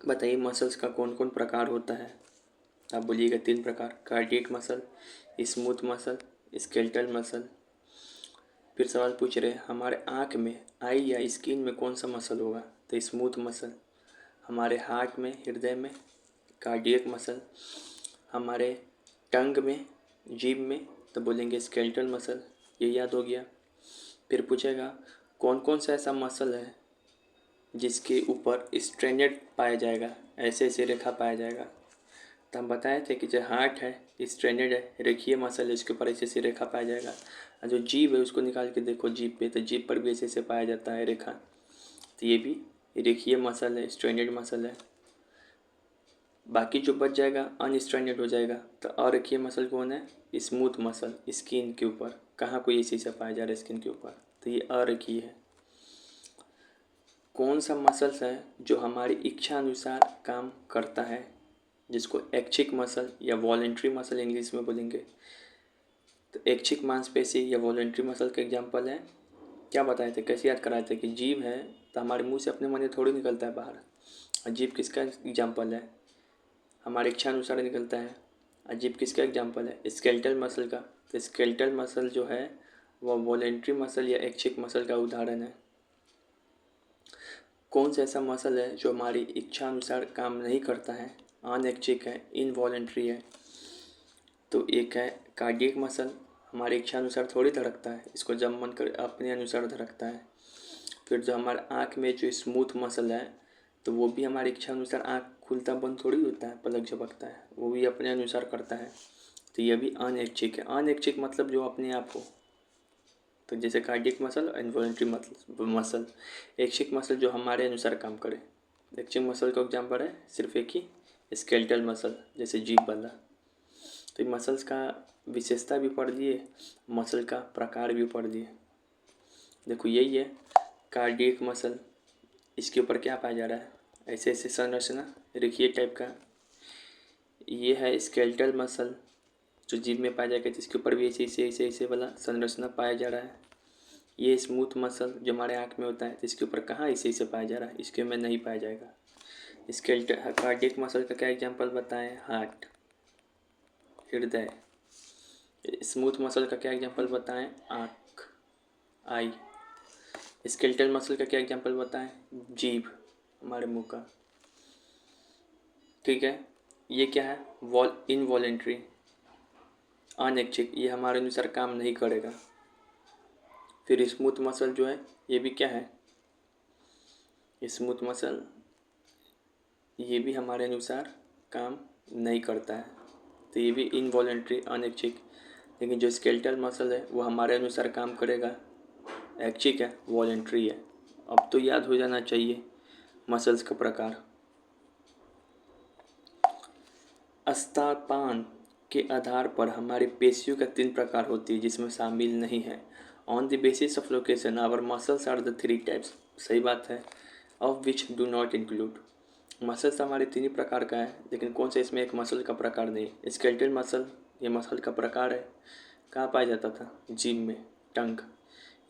बताइए मसल्स का कौन कौन प्रकार होता है। आप बोलिएगा 3 प्रकार, cardiac muscle, smooth muscle, skeletal muscle. फिर सवाल पूछ रहे हैं हमारे आँख में, आई या स्किन में कौन सा मसल होगा, तो स्मूथ मसल। हमारे हार्ट में, हृदय में, कार्डियक मसल। हमारे टंग में, जीभ में, तो बोलेंगे स्केलेटल मसल। ये याद हो गया। फिर पूछेगा कौन कौन सा ऐसा मसल है जिसके ऊपर स्ट्रेनेड पाया जाएगा, ऐसे ऐसे रेखा पाया जाएगा। तो हम बताए थे कि जो हार्ट है स्ट्रेनेड है, रेखीय मसल है, इसके ऊपर ऐसे ऐसे रेखा पाया जाएगा। और जो जीभ है उसको निकाल के देखो जीभ पे, तो जीभ पर भी ऐसे ऐसे पाया जाता है रेखा, तो ये भी रेखीय मसल है, स्ट्रेनेड मसल है। बाकी जो बच जाएगा अनस्ट्रेनेड हो जाएगा। तो अरेखीय मसल कौन है, स्मूथ मसल, स्किन के ऊपर, कहाँ कोई ऐसे ऐसा पाया जा रहा है स्किन के ऊपर, तो ये अरेखीय है। कौन सा मसल्स है जो हमारी इच्छा अनुसार काम करता है, जिसको ऐच्छिक मसल या वॉलेंट्री मसल इंग्लिश में बोलेंगे। तो ऐच्छिक मांसपेशी या वॉलेंट्री मसल का एग्जांपल है, क्या बताए थे, कैसे याद कराए थे कि जीभ है तो हमारे मुंह से अपने मन थोड़ी निकलता है बाहर। और जीभ किसका एग्जाम्पल है, हमारे इच्छा अनुसार निकलता है। और जीभ किसका एग्जाम्पल है, स्केलेटल मसल का। तो स्केलेटल मसल जो है वह वॉलेंट्री मसल या ऐच्छिक मसल का उदाहरण है। कौन सा ऐसा मसल है जो हमारी इच्छा अनुसार काम नहीं करता है, अनऐच्छिक है, इनवॉलेंट्री है। तो एक है कार्डियक मसल, हमारी इच्छा अनुसार थोड़ी धड़कता है, इसको जब मन कर अपने अनुसार धड़कता है। फिर जो हमारे आँख में जो स्मूथ मसल है, तो वो भी हमारी इच्छा अनुसार आँख खुलता बंद थोड़ी होता है, पलक झपकता है, वो भी अपने अनुसार करता है। तो ये भी अनऐच्छिक है। अनऐच्छिक मतलब जो अपने आप हो। तो जैसे कार्डियक मसल, इनवॉलेंट्री मसल। ऐच्छिक मसल जो हमारे अनुसार काम करे। ऐच्छिक मसल का एग्जाम्पल है सिर्फ एक ही, स्केलेटल मसल, जैसे जीभ वाला। तो ये मसल्स का विशेषता भी पढ़ लिए, मसल का प्रकार भी पढ़ लिए। देखो यही है कार्डियक मसल, इसके ऊपर क्या पाया जा रहा है, ऐसे ऐसे संरचना रेखीय टाइप का। ये है स्केलेटल मसल जो जीभ में पाया जाएगा, जिसके ऊपर भी ऐसे ऐसे ऐसे ऐसे वाला संरचना पाया जा रहा है। ये स्मूथ मसल जो हमारे आँख में होता है, जिसके ऊपर कहाँ ऐसे ऐसे पाया जा रहा है, इसके में नहीं पाया जाएगा। स्केलेटल कार्डियक मसल का क्या एग्जाम्पल बताएं, हार्ट, हृदय। स्मूथ मसल का क्या एग्जाम्पल बताएं, आँख, आई। स्केलेटल मसल का क्या एग्जाम्पल बताएं, जीभ, हमारे मुंह का। ठीक है, ये क्या है, इनवॉलेंट्री। अनैच्छिक, ये हमारे अनुसार काम नहीं करेगा। फिर स्मूथ मसल जो है ये भी क्या है, स्मूथ मसल ये भी हमारे अनुसार काम नहीं करता है, तो ये भी इनवॉलेंट्री अनैच्छिक। लेकिन जो स्केलेटल मसल है वो हमारे अनुसार काम करेगा, ऐच्छिक है, वॉलेंट्री है। अब तो याद हो जाना चाहिए मसल्स का प्रकार। स्तनपान के आधार पर हमारी पेशियों का 3 प्रकार होती है जिसमें शामिल नहीं है। On the basis of location our muscles are the 3 types, सही बात है, of which do not include. Muscles हमारे 3 ही प्रकार का है, लेकिन कौन सा इसमें एक मसल का प्रकार नहीं है। स्केलेटल मसल ये मसल का प्रकार है, कहाँ पाया जाता था, जीभ में, टंग।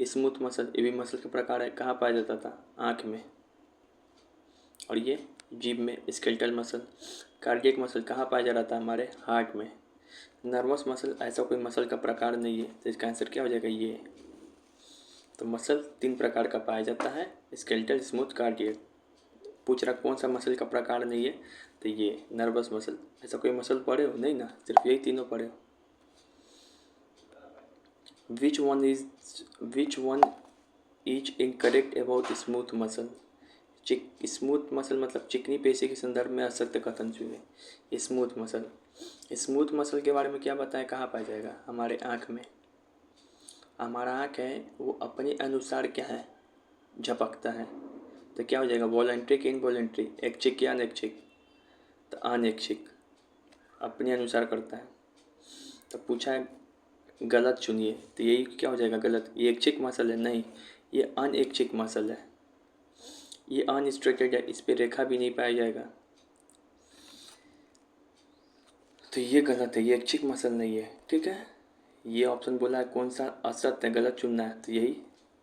स्मूथ मसल ये भी मसल का प्रकार है, कहाँ पाया जाता था, आँख में, और ये जीभ में। स्केलेटल मसल, कार्डियक मसल कहाँ पाया जा रहा था, हमारे हार्ट में। नर्वस मसल ऐसा कोई मसल का प्रकार नहीं है, तो इसका आंसर क्या हो जाएगा, ये। तो मसल 3 प्रकार का पाया जाता है, स्केलेटल, स्मूथ, कार्डियक। पूछ रहा कौन सा मसल का प्रकार नहीं है, तो ये नर्वस मसल। ऐसा कोई मसल पढ़े हो, नहीं ना, सिर्फ यही तीनों पढ़े हो। Which one is incorrect about smooth muscle. Smooth muscle मतलब चिकनी पेशी के संदर्भ में असत्य कथन चुने। स्मूथ मसल के बारे में क्या बताएं, कहाँ पाया जाएगा, हमारे आँख में। हमारा आँख है वो अपने अनुसार क्या है, झपकता है, तो क्या हो जाएगा, वॉलंटरी कि इनवॉलंटरी, ऐच्छिक या अनैच्छिक, तो अनैच्छिक, अपने अनुसार करता है। तो पूछा है गलत चुनिए, तो यही क्या हो जाएगा, गलत। ये ऐच्छिक मसल है, नहीं, ये अनऐच्छिक मसल है, ये अनस्ट्रेटेड है, इस पर रेखा भी नहीं पाया जाएगा, तो ये गलत है, ये ऐच्छिक मसल नहीं है, ठीक है। ये ऑप्शन बोला है कौन सा असत्य है, गलत चुनना है, तो यही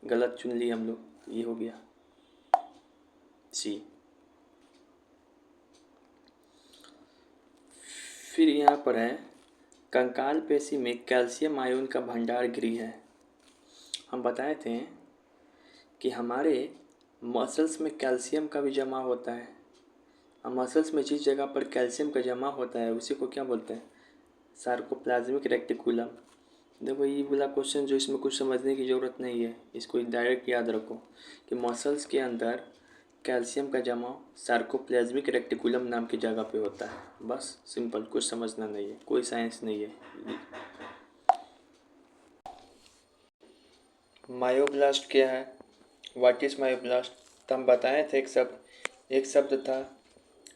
गलत चुन लिए हम लोग, ये हो गया सी। फिर यहाँ पर है कंकाल पेशी में कैल्शियम आयन का भंडार गृह है। हम बताए थे कि हमारे मसल्स में कैल्शियम का भी जमा होता है। मसल्स में जिस जगह पर कैल्शियम का जमा होता है उसी को क्या बोलते हैं, सार्कोप्लाज्मिक रेक्टिकुलम। देखो ये वाला क्वेश्चन जो, इसमें कुछ समझने की ज़रूरत नहीं है, इसको डायरेक्ट याद रखो कि मसल्स के अंदर कैल्शियम का जमाव सार्कोप्लाज्मिक रेक्टिकुलम नाम की जगह पे होता है। बस सिंपल, कुछ समझना नहीं है, कोई साइंस नहीं है। मायोब्लास्ट क्या है, व्हाट इज मायोब्लास्ट, तो हम बताए थे एक शब्द था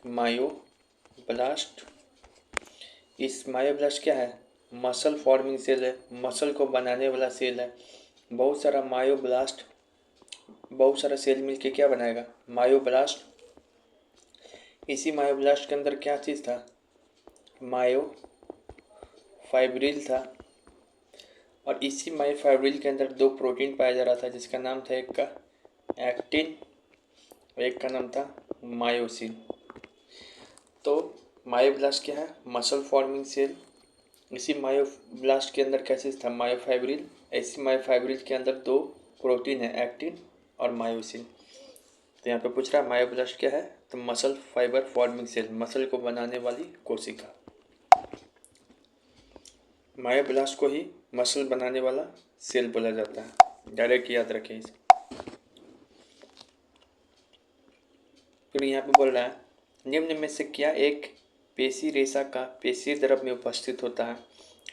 मायोब्लास्ट। इस मायोब्लास्ट क्या है, मसल फॉर्मिंग सेल है, मसल को बनाने वाला सेल है। बहुत सारा सेल मिलके क्या बनाएगा, मायोब्लास्ट। इसी मायोब्लास्ट के अंदर क्या चीज़ था, मायोफाइब्रिल था, और इसी मायोफाइब्रिल के अंदर 2 प्रोटीन पाया जा रहा था जिसका नाम था, एक का एक्टिन और एक का नाम था मायोसिन। तो मायोब्लास्ट क्या है, मसल फॉर्मिंग सेल। इसी मायोब्लास्ट के अंदर क्या चीज़ था, मायोफाइब्रिल। इसी मायोफाइब्रिल के अंदर 2 प्रोटीन है, एक्टिन और मायोसिन। तो यहाँ पे पूछ रहा है मायोब्लास्ट क्या है, तो muscle fibre forming cell, muscle को बनाने वाली कोशिका। मायोब्लास्ट को ही मसल बनाने वाला सेल बोला जाता है, डायरेक्ट याद रखें इसे। फिर यहाँ पे बोल रहा है निम्न में से क्या एक पेशी रेशा का पेशी द्रव में उपस्थित होता है,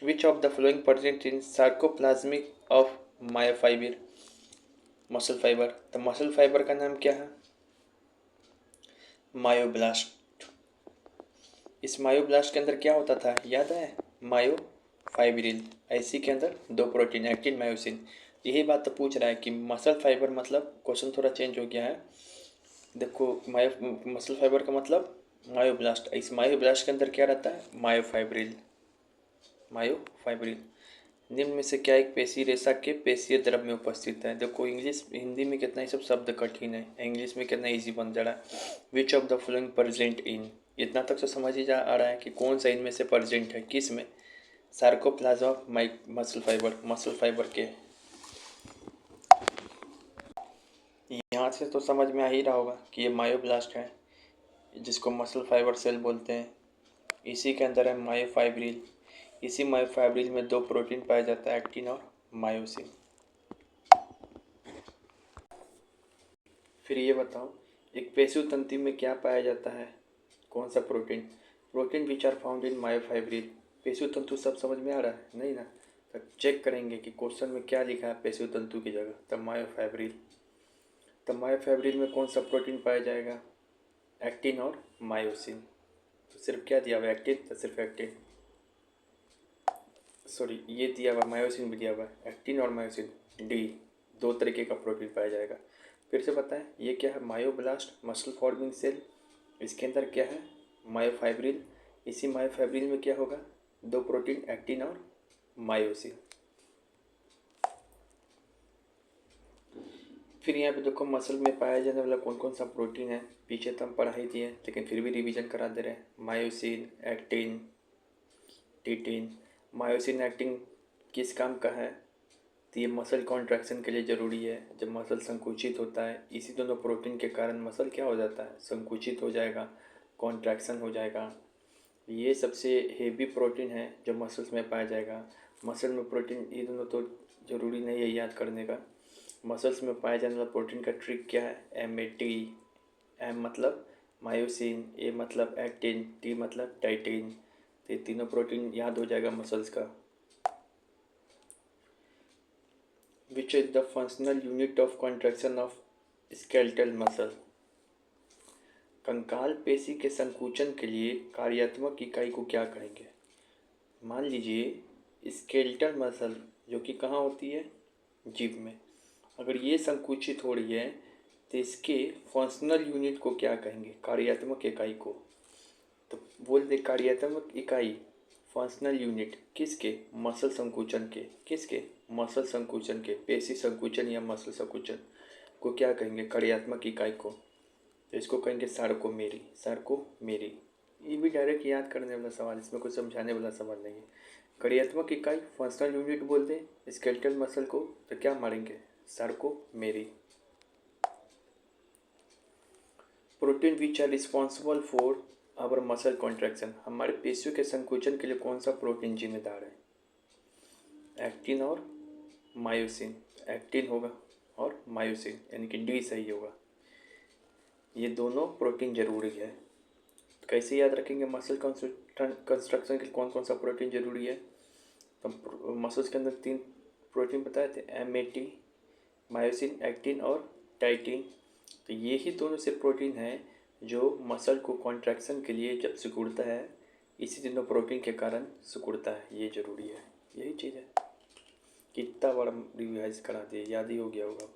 which of the following present in sarcoplasmic of myofibre, muscle fibre. तो मसल फाइबर का नाम क्या है, मायोब्लास्ट। इस मायोब्लास्ट के अंदर क्या होता था, याद है, मायोफाइब्रिल। इसी के अंदर 2 प्रोटीन, एक्टिन, मायोसिन। यही बात तो पूछ रहा है कि मसल फाइबर मतलब, क्वेश्चन थोड़ा चेंज हो गया है। देखो मसल फाइबर का मतलब मायोब्लास्ट, इस मायोब्लास्ट के अंदर क्या रहता है, मायोफाइब्रिल। निम्न में से क्या एक पेशी रेशा के पेशीय द्रव में उपस्थित है। देखो इंग्लिश, हिंदी में कितना ये सब शब्द कठिन है, इंग्लिश में कितना इजी बन जा रहा है। Which of the following present in, इतना तक तो समझ ही जा आ रहा है कि कौन सा इनमें से प्रेजेंट है, किस में, सार्कोप्लाज्म मसल फाइबर के। यहाँ से तो समझ में आ ही रहा होगा कि ये मायोब्लास्ट है, जिसको मसल फाइबर सेल बोलते हैं। इसी के अंदर है मायोफाइब्रिल। इसी मायोफाइब्रिल में दो प्रोटीन पाया जाता है, एक्टिन और मायोसिन। फिर ये बताओ, एक पेशी तंतु में क्या पाया जाता है, कौन सा protein? Protein which are found in myofibril. पेशी तंतु सब समझ में आ रहा है? नहीं ना? तो चेक करेंगे कि क्वेश्चन में क्या लिखा है पेशी तंतु की जगह, तब मायोफाइब्रिल। तो मायोफाइब्रिल में कौन सा प्रोटीन पाया जाएगा? एक्टिन और मायोसिन। तो सिर्फ क्या दिया हुआ है, एक्टिन, तो सिर्फ एक्टिन, सॉरी ये दिया हुआ मायोसिन भी दिया हुआ है, एक्टिन और मायोसिन, डी, दो तरीके का प्रोटीन पाया जाएगा। फिर से बताएं, ये क्या है? Myoblast, muscle forming cell. इसके अंदर क्या है? मायोफाइब्रिल। इसी मायोफाइब्रिल में क्या होगा? दो प्रोटीन, एक्टिन और मायोसिन। फिर यहाँ पे देखो, मसल में पाया जाने वाला कौन कौन सा प्रोटीन है, पीछे तो हम पढ़ा ही दिए, लेकिन फिर भी रिवीजन करा दे रहे हैं। Myosin, actin, titin. Myosin actin किस काम का है? तो ये मसल कॉन्ट्रैक्शन के लिए ज़रूरी है। जब मसल संकुचित होता है, इसी दोनों प्रोटीन के कारण मसल क्या हो जाता है? संकुचित हो जाएगा, कॉन्ट्रैक्शन हो जाएगा। ये सबसे हेवी प्रोटीन है जो मसल्स में पाया जाएगा। मसल में प्रोटीन, ये दोनों तो ज़रूरी नहीं है याद करने का। मसल्स में पाए जाने वाला प्रोटीन का ट्रिक क्या है? MAT। एम मतलब मायोसिन, ए मतलब एक्टिन, टी मतलब टाइटिन। तो ये तीनों प्रोटीन याद हो जाएगा मसल्स का। Which is the functional unit of contraction of skeletal muscle. कंकाल पेशी के संकुचन के लिए कार्यात्मक इकाई को क्या कहेंगे? मान लीजिए स्केलेटल मसल जो कि कहाँ होती है? जीभ में। अगर ये संकुचित हो रही है तो इसके फंक्शनल यूनिट को क्या कहेंगे? कार्यात्मक इकाई को। तो बोल दे कार्यात्मक इकाई, फंक्शनल यूनिट किसके? मसल संकुचन के। किसके? मसल संकुचन के। पेशी संकुचन या मसल संकुचन को क्या कहेंगे? कार्यात्मक इकाई को। तो इसको कहेंगे सार्कोमेरी। सार्कोमेरी। ये भी डायरेक्ट याद करने वाला सवाल, इसमें कुछ समझाने वाला सवाल नहीं है। कार्यात्मक इकाई, फंक्शनल यूनिट बोल दें स्केलेटल मसल को, तो क्या मारेंगे? Sarcomere. Protein which are responsible for our muscle contraction. हमारे पेशियों के संकुचन के लिए कौन सा प्रोटीन जिम्मेदार है? एक्टिन और मायोसिन। एक्टिन होगा और मायोसिन, यानी कि डी सही होगा। ये दोनों प्रोटीन जरूरी है। कैसे याद रखेंगे मसल कंस्ट्रक्शन के लिए कौन कौन सा प्रोटीन जरूरी है? तो मसल्स के अंदर तीन प्रोटीन बताए थे, MAT, मायोसिन, एक्टिन और टाइटिन। तो ये ही दोनों से प्रोटीन हैं जो मसल को कॉन्ट्रैक्शन के लिए जब सिकुड़ता है, इसी दोनों प्रोटीन के कारण सिकुड़ता है। ये जरूरी है, यही चीज़ है। कितना बार रिवाइज करा दिए, याद ही हो गया होगा।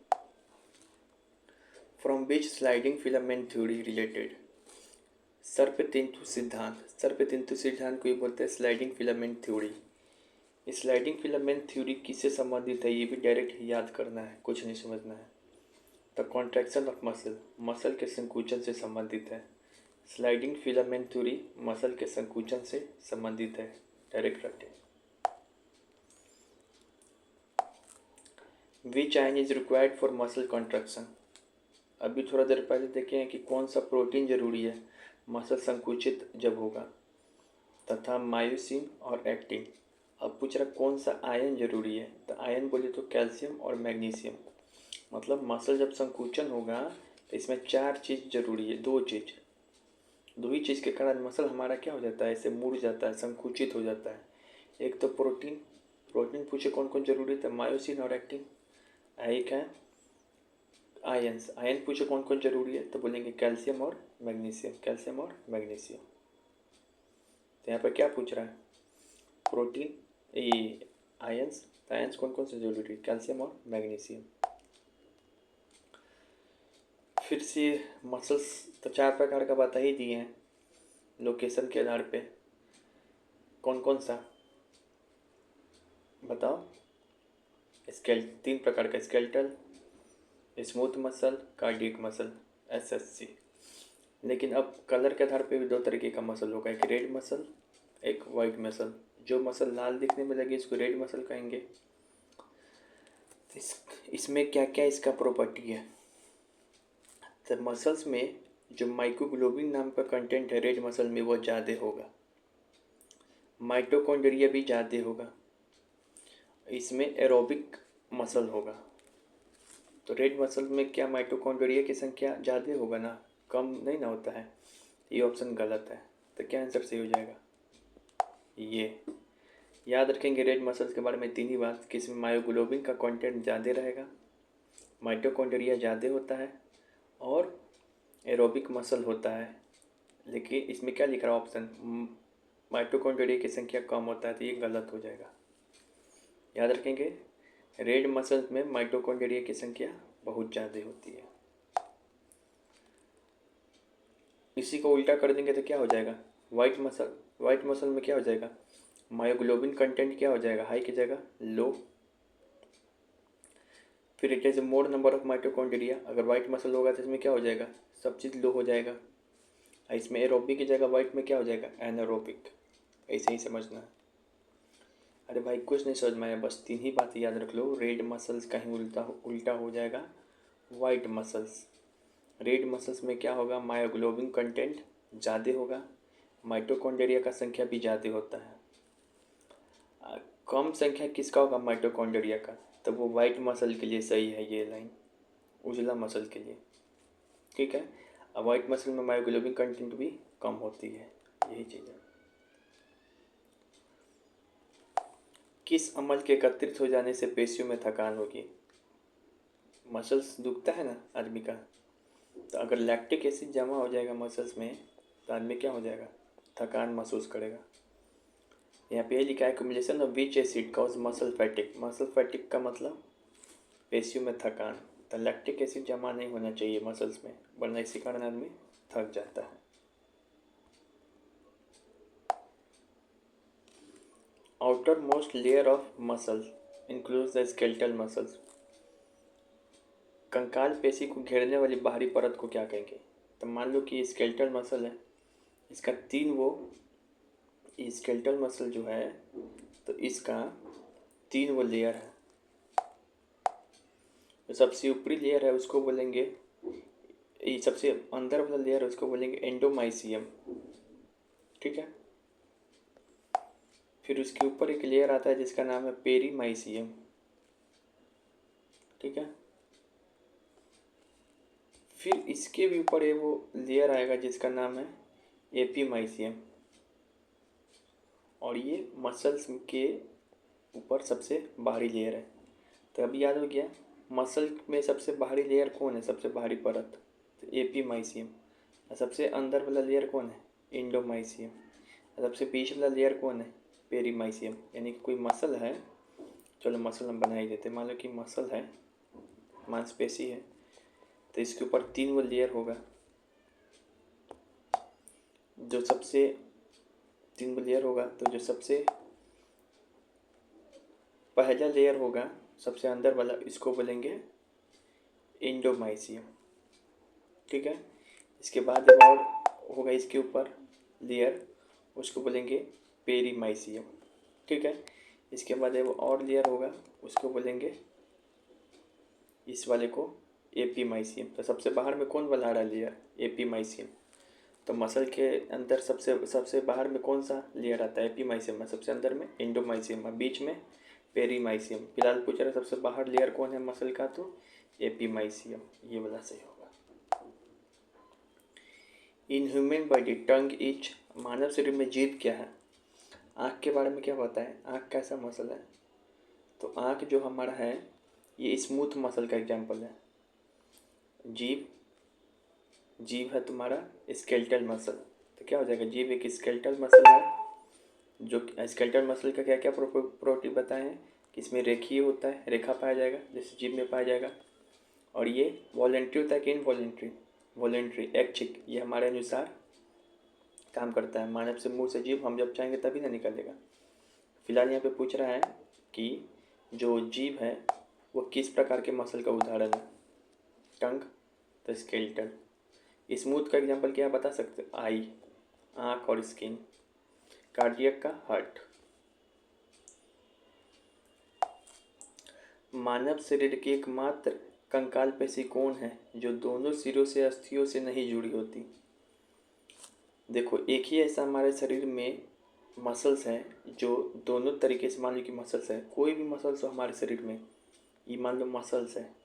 From which sliding filament theory related. सर्पतिंतु सिद्धांत। सर्पतिंतु सिद्धांत को ये बोलते हैं sliding filament theory. Sliding filament theory किससे संबंधित है? ये भी डायरेक्ट याद करना है, कुछ नहीं समझना है। The contraction of muscle, muscle के संकुचन से संबंधित है। स्लाइडिंग फिलामेंट थ्योरी मसल के संकुचन से संबंधित है, डायरेक्ट रखें। विच ion is required for muscle contraction. अभी थोड़ा देर पहले देखे हैं कि कौन सा प्रोटीन जरूरी है मसल संकुचित जब होगा, तथा मायोसिन और एक्टिन। अब पूछ रहा कौन सा आयन जरूरी है, तो आयन बोले तो कैल्शियम और मैग्नीशियम। मतलब मसल जब संकुचन होगा तो इसमें चार चीज़ जरूरी है, दो ही चीज़ के कारण मसल हमारा क्या हो जाता है? ऐसे मुड़ जाता है, संकुचित हो जाता है। एक तो प्रोटीन, प्रोटीन पूछे कौन कौन जरूरी था? मायोसिन और एक्टिन। एक है आयन्स, आयन पूछे कौन कौन जरूरी है, तो बोलेंगे कैल्शियम और मैग्नीशियम, कैल्शियम और मैग्नीशियम। तो यहाँ पर क्या पूछ रहा है? प्रोटीन, ये आयन्स, आयन्स कौन कौन से जरूरी है? कैल्शियम और मैग्नीशियम। फिर से मसल्स तो चार प्रकार का बता ही दिए हैं लोकेशन के आधार पे। कौन कौन सा बताओ? तीन प्रकार का, skeletal, smooth muscle, cardiac muscle, SSC। लेकिन अब कलर के आधार पे भी दो तरीके का मसल होगा, एक रेड मसल, एक वाइट मसल। जो मसल लाल दिखने में लगे इसको रेड मसल कहेंगे। इसमें क्या क्या इसका प्रॉपर्टी है? तो मसल्स में जो माइक्रोग्लोबिन नाम का कंटेंट है रेड मसल में वो ज़्यादा होगा। माइटोकॉन्ड्रिया भी ज़्यादा होगा, इसमें एरोबिक मसल होगा। तो रेड मसल में क्या माइटोकॉन्ड्रिया की संख्या ज़्यादा होगा ना, कम नहीं ना होता है। ये ऑप्शन गलत है। तो क्या आंसर सही हो जाएगा? ये याद रखेंगे रेड मसल्स के बारे में 3 ही बात कि इसमें मायोग्लोबिन का कंटेंट ज़्यादा रहेगा, माइटोकॉन्ड्रिया ज़्यादा होता है और एरोबिक मसल होता है। लेकिन इसमें क्या लिख रहा है ऑप्शन, माइटोकॉन्ड्रिया की संख्या कम होता है, तो ये गलत हो जाएगा। याद रखेंगे रेड मसल्स में माइटोकॉन्ड्रिया की संख्या बहुत ज़्यादा होती है। इसी को उल्टा कर देंगे तो क्या हो जाएगा, वाइट मसल में क्या हो जाएगा, मायोग्लोबिन कंटेंट क्या हो जाएगा, हाई की जगह लो। फिर it is more number of mitochondria, अगर वाइट मसल होगा तो इसमें क्या हो जाएगा, सब चीज़ लो हो जाएगा। इसमें एरोबिक की जगह वाइट में क्या हो जाएगा, एनारोबिक। ऐसे ही समझना है। अरे भाई कुछ नहीं समझ में आया, बस 3 ही बात याद रख लो। रेड मसल्स कहीं उल्टा हो जाएगा वाइट मसल्स। रेड मसल्स में क्या होगा, मायोग्लोबिन कंटेंट ज़्यादा होगा, माइटोकॉन्ड्रिया का संख्या भी ज़्यादा होता है। कम संख्या किसका होगा, माइटोकॉन्ड्रिया का, तो वो वाइट मसल के लिए सही है ये लाइन, उजला मसल के लिए। ठीक है, अब वाइट मसल में मायोग्लोबिन कंटेंट भी कम होती है, यही चीज़ है। किस अम्ल के एकत्रित हो जाने से पेशियों में थकान होगी? मसल्स दुखता है ना आदमी का, तो अगर लैक्टिक एसिड जमा हो जाएगा मसल्स में तो आदमी क्या हो जाएगा, थकान महसूस करेगा। यहाँ पे लिखा है accumulation of which acid cause muscle फैटिक। Muscle फैटिक का मतलब पेशियों में थकान, तो लैक्टिक एसिड जमा नहीं होना चाहिए मसल्स में, वरना इसी कारण आदमी थक जाता है। Outer most layer of muscles includes the skeletal muscles. कंकाल पेशी को घेरने वाली बाहरी परत को क्या कहेंगे? तो मान लो कि स्केलेटल मसल है, इसका स्केलेटल मसल जो है तो इसका 3 वो लेयर है। जो सबसे ऊपरी लेयर है उसको बोलेंगे, ये सबसे अंदर वाला लेयर है उसको बोलेंगे एंडोमाइसियम। ठीक है, फिर उसके ऊपर एक लेयर आता है जिसका नाम है पेरीमाइसियम। ठीक है, फिर इसके भी ऊपर वो लेयर आएगा जिसका नाम है एपीमाइसियम, और ये मसल्स के ऊपर सबसे बाहरी लेयर है। तो अभी याद हो गया, मसल में सबसे बाहरी लेयर कौन है, सबसे बाहरी परत, तो एपीमाइसियम। सबसे अंदर वाला लेयर कौन है, इंडोमाइसियम। सबसे बीच वाला लेयर कौन है, पेरीमाइसियम। यानी कि कोई मसल है, चलो मसल हम बना ही देते, मान लो कि मसल है, मांसपेशी है, तो इसके ऊपर 3 वो लेयर होगा। जो सबसे 3 वो लेयर होगा, तो जो सबसे पहला लेयर होगा सबसे अंदर वाला, इसको बोलेंगे इंडोमाइसियम। ठीक है, इसके बाद और होगा इसके ऊपर लेयर, उसको बोलेंगे पेरीमाइसियम। ठीक है, इसके बाद वो और लेयर होगा, उसको बोलेंगे, इस वाले को एपीमाइसियम। तो सबसे बाहर में कौन वाला आ रहा है लेयर, एपीमाइसियम। तो मसल के अंदर सबसे बाहर में कौन सा लेयर आता है, एपीमाइसियम। सबसे अंदर में इंडोमाइसियम, बीच में पेरीमाइसियम। फिलहाल पूछ रहा है सबसे बाहर लेयर कौन है मसल का, तो एपीमाइसियम, ये वाला सही होगा। In human body tongue each, मानव शरीर में जीभ क्या है? आँख के बारे में क्या होता है, आँख कैसा मसल है? तो आँख जो हमारा है ये स्मूथ मसल का एग्जाम्पल है। जीभ है तुम्हारा स्केलेटल मसल, तो क्या हो जाएगा, जीभ एक स्केलेटल मसल है। जो स्केलेटल मसल का क्या क्या प्रॉपर्टी बताए हैं कि इसमें रेखीय होता है, रेखा पाया जाएगा जैसे जीभ में पाया जाएगा, और ये वॉलेंट्री होता है कि इनवॉलेंट्री, वॉलेंट्री ऐच्छिक, ये हमारे अनुसार काम करता है। मानव से मुंह से जीभ हम जब चाहेंगे तभी ना निकलेगा। फिलहाल यहाँ पे पूछ रहा है कि जो जीभ है वो किस प्रकार के मसल का उदाहरण है, टंग, तो स्केलेटल। स्मूथ का एग्जांपल क्या बता सकते, आई, आँख और स्किन। कार्डियक का हार्ट। मानव शरीर की एकमात्र कंकाल पेशी कौन है जो दोनों सिरों से अस्थियों से नहीं जुड़ी होती? देखो एक ही ऐसा हमारे शरीर में मसल्स हैं जो दोनों तरीके से, मान लो कि मसल्स है, कोई भी मसल्स हो हमारे शरीर में, ये मान लो मसल्स है,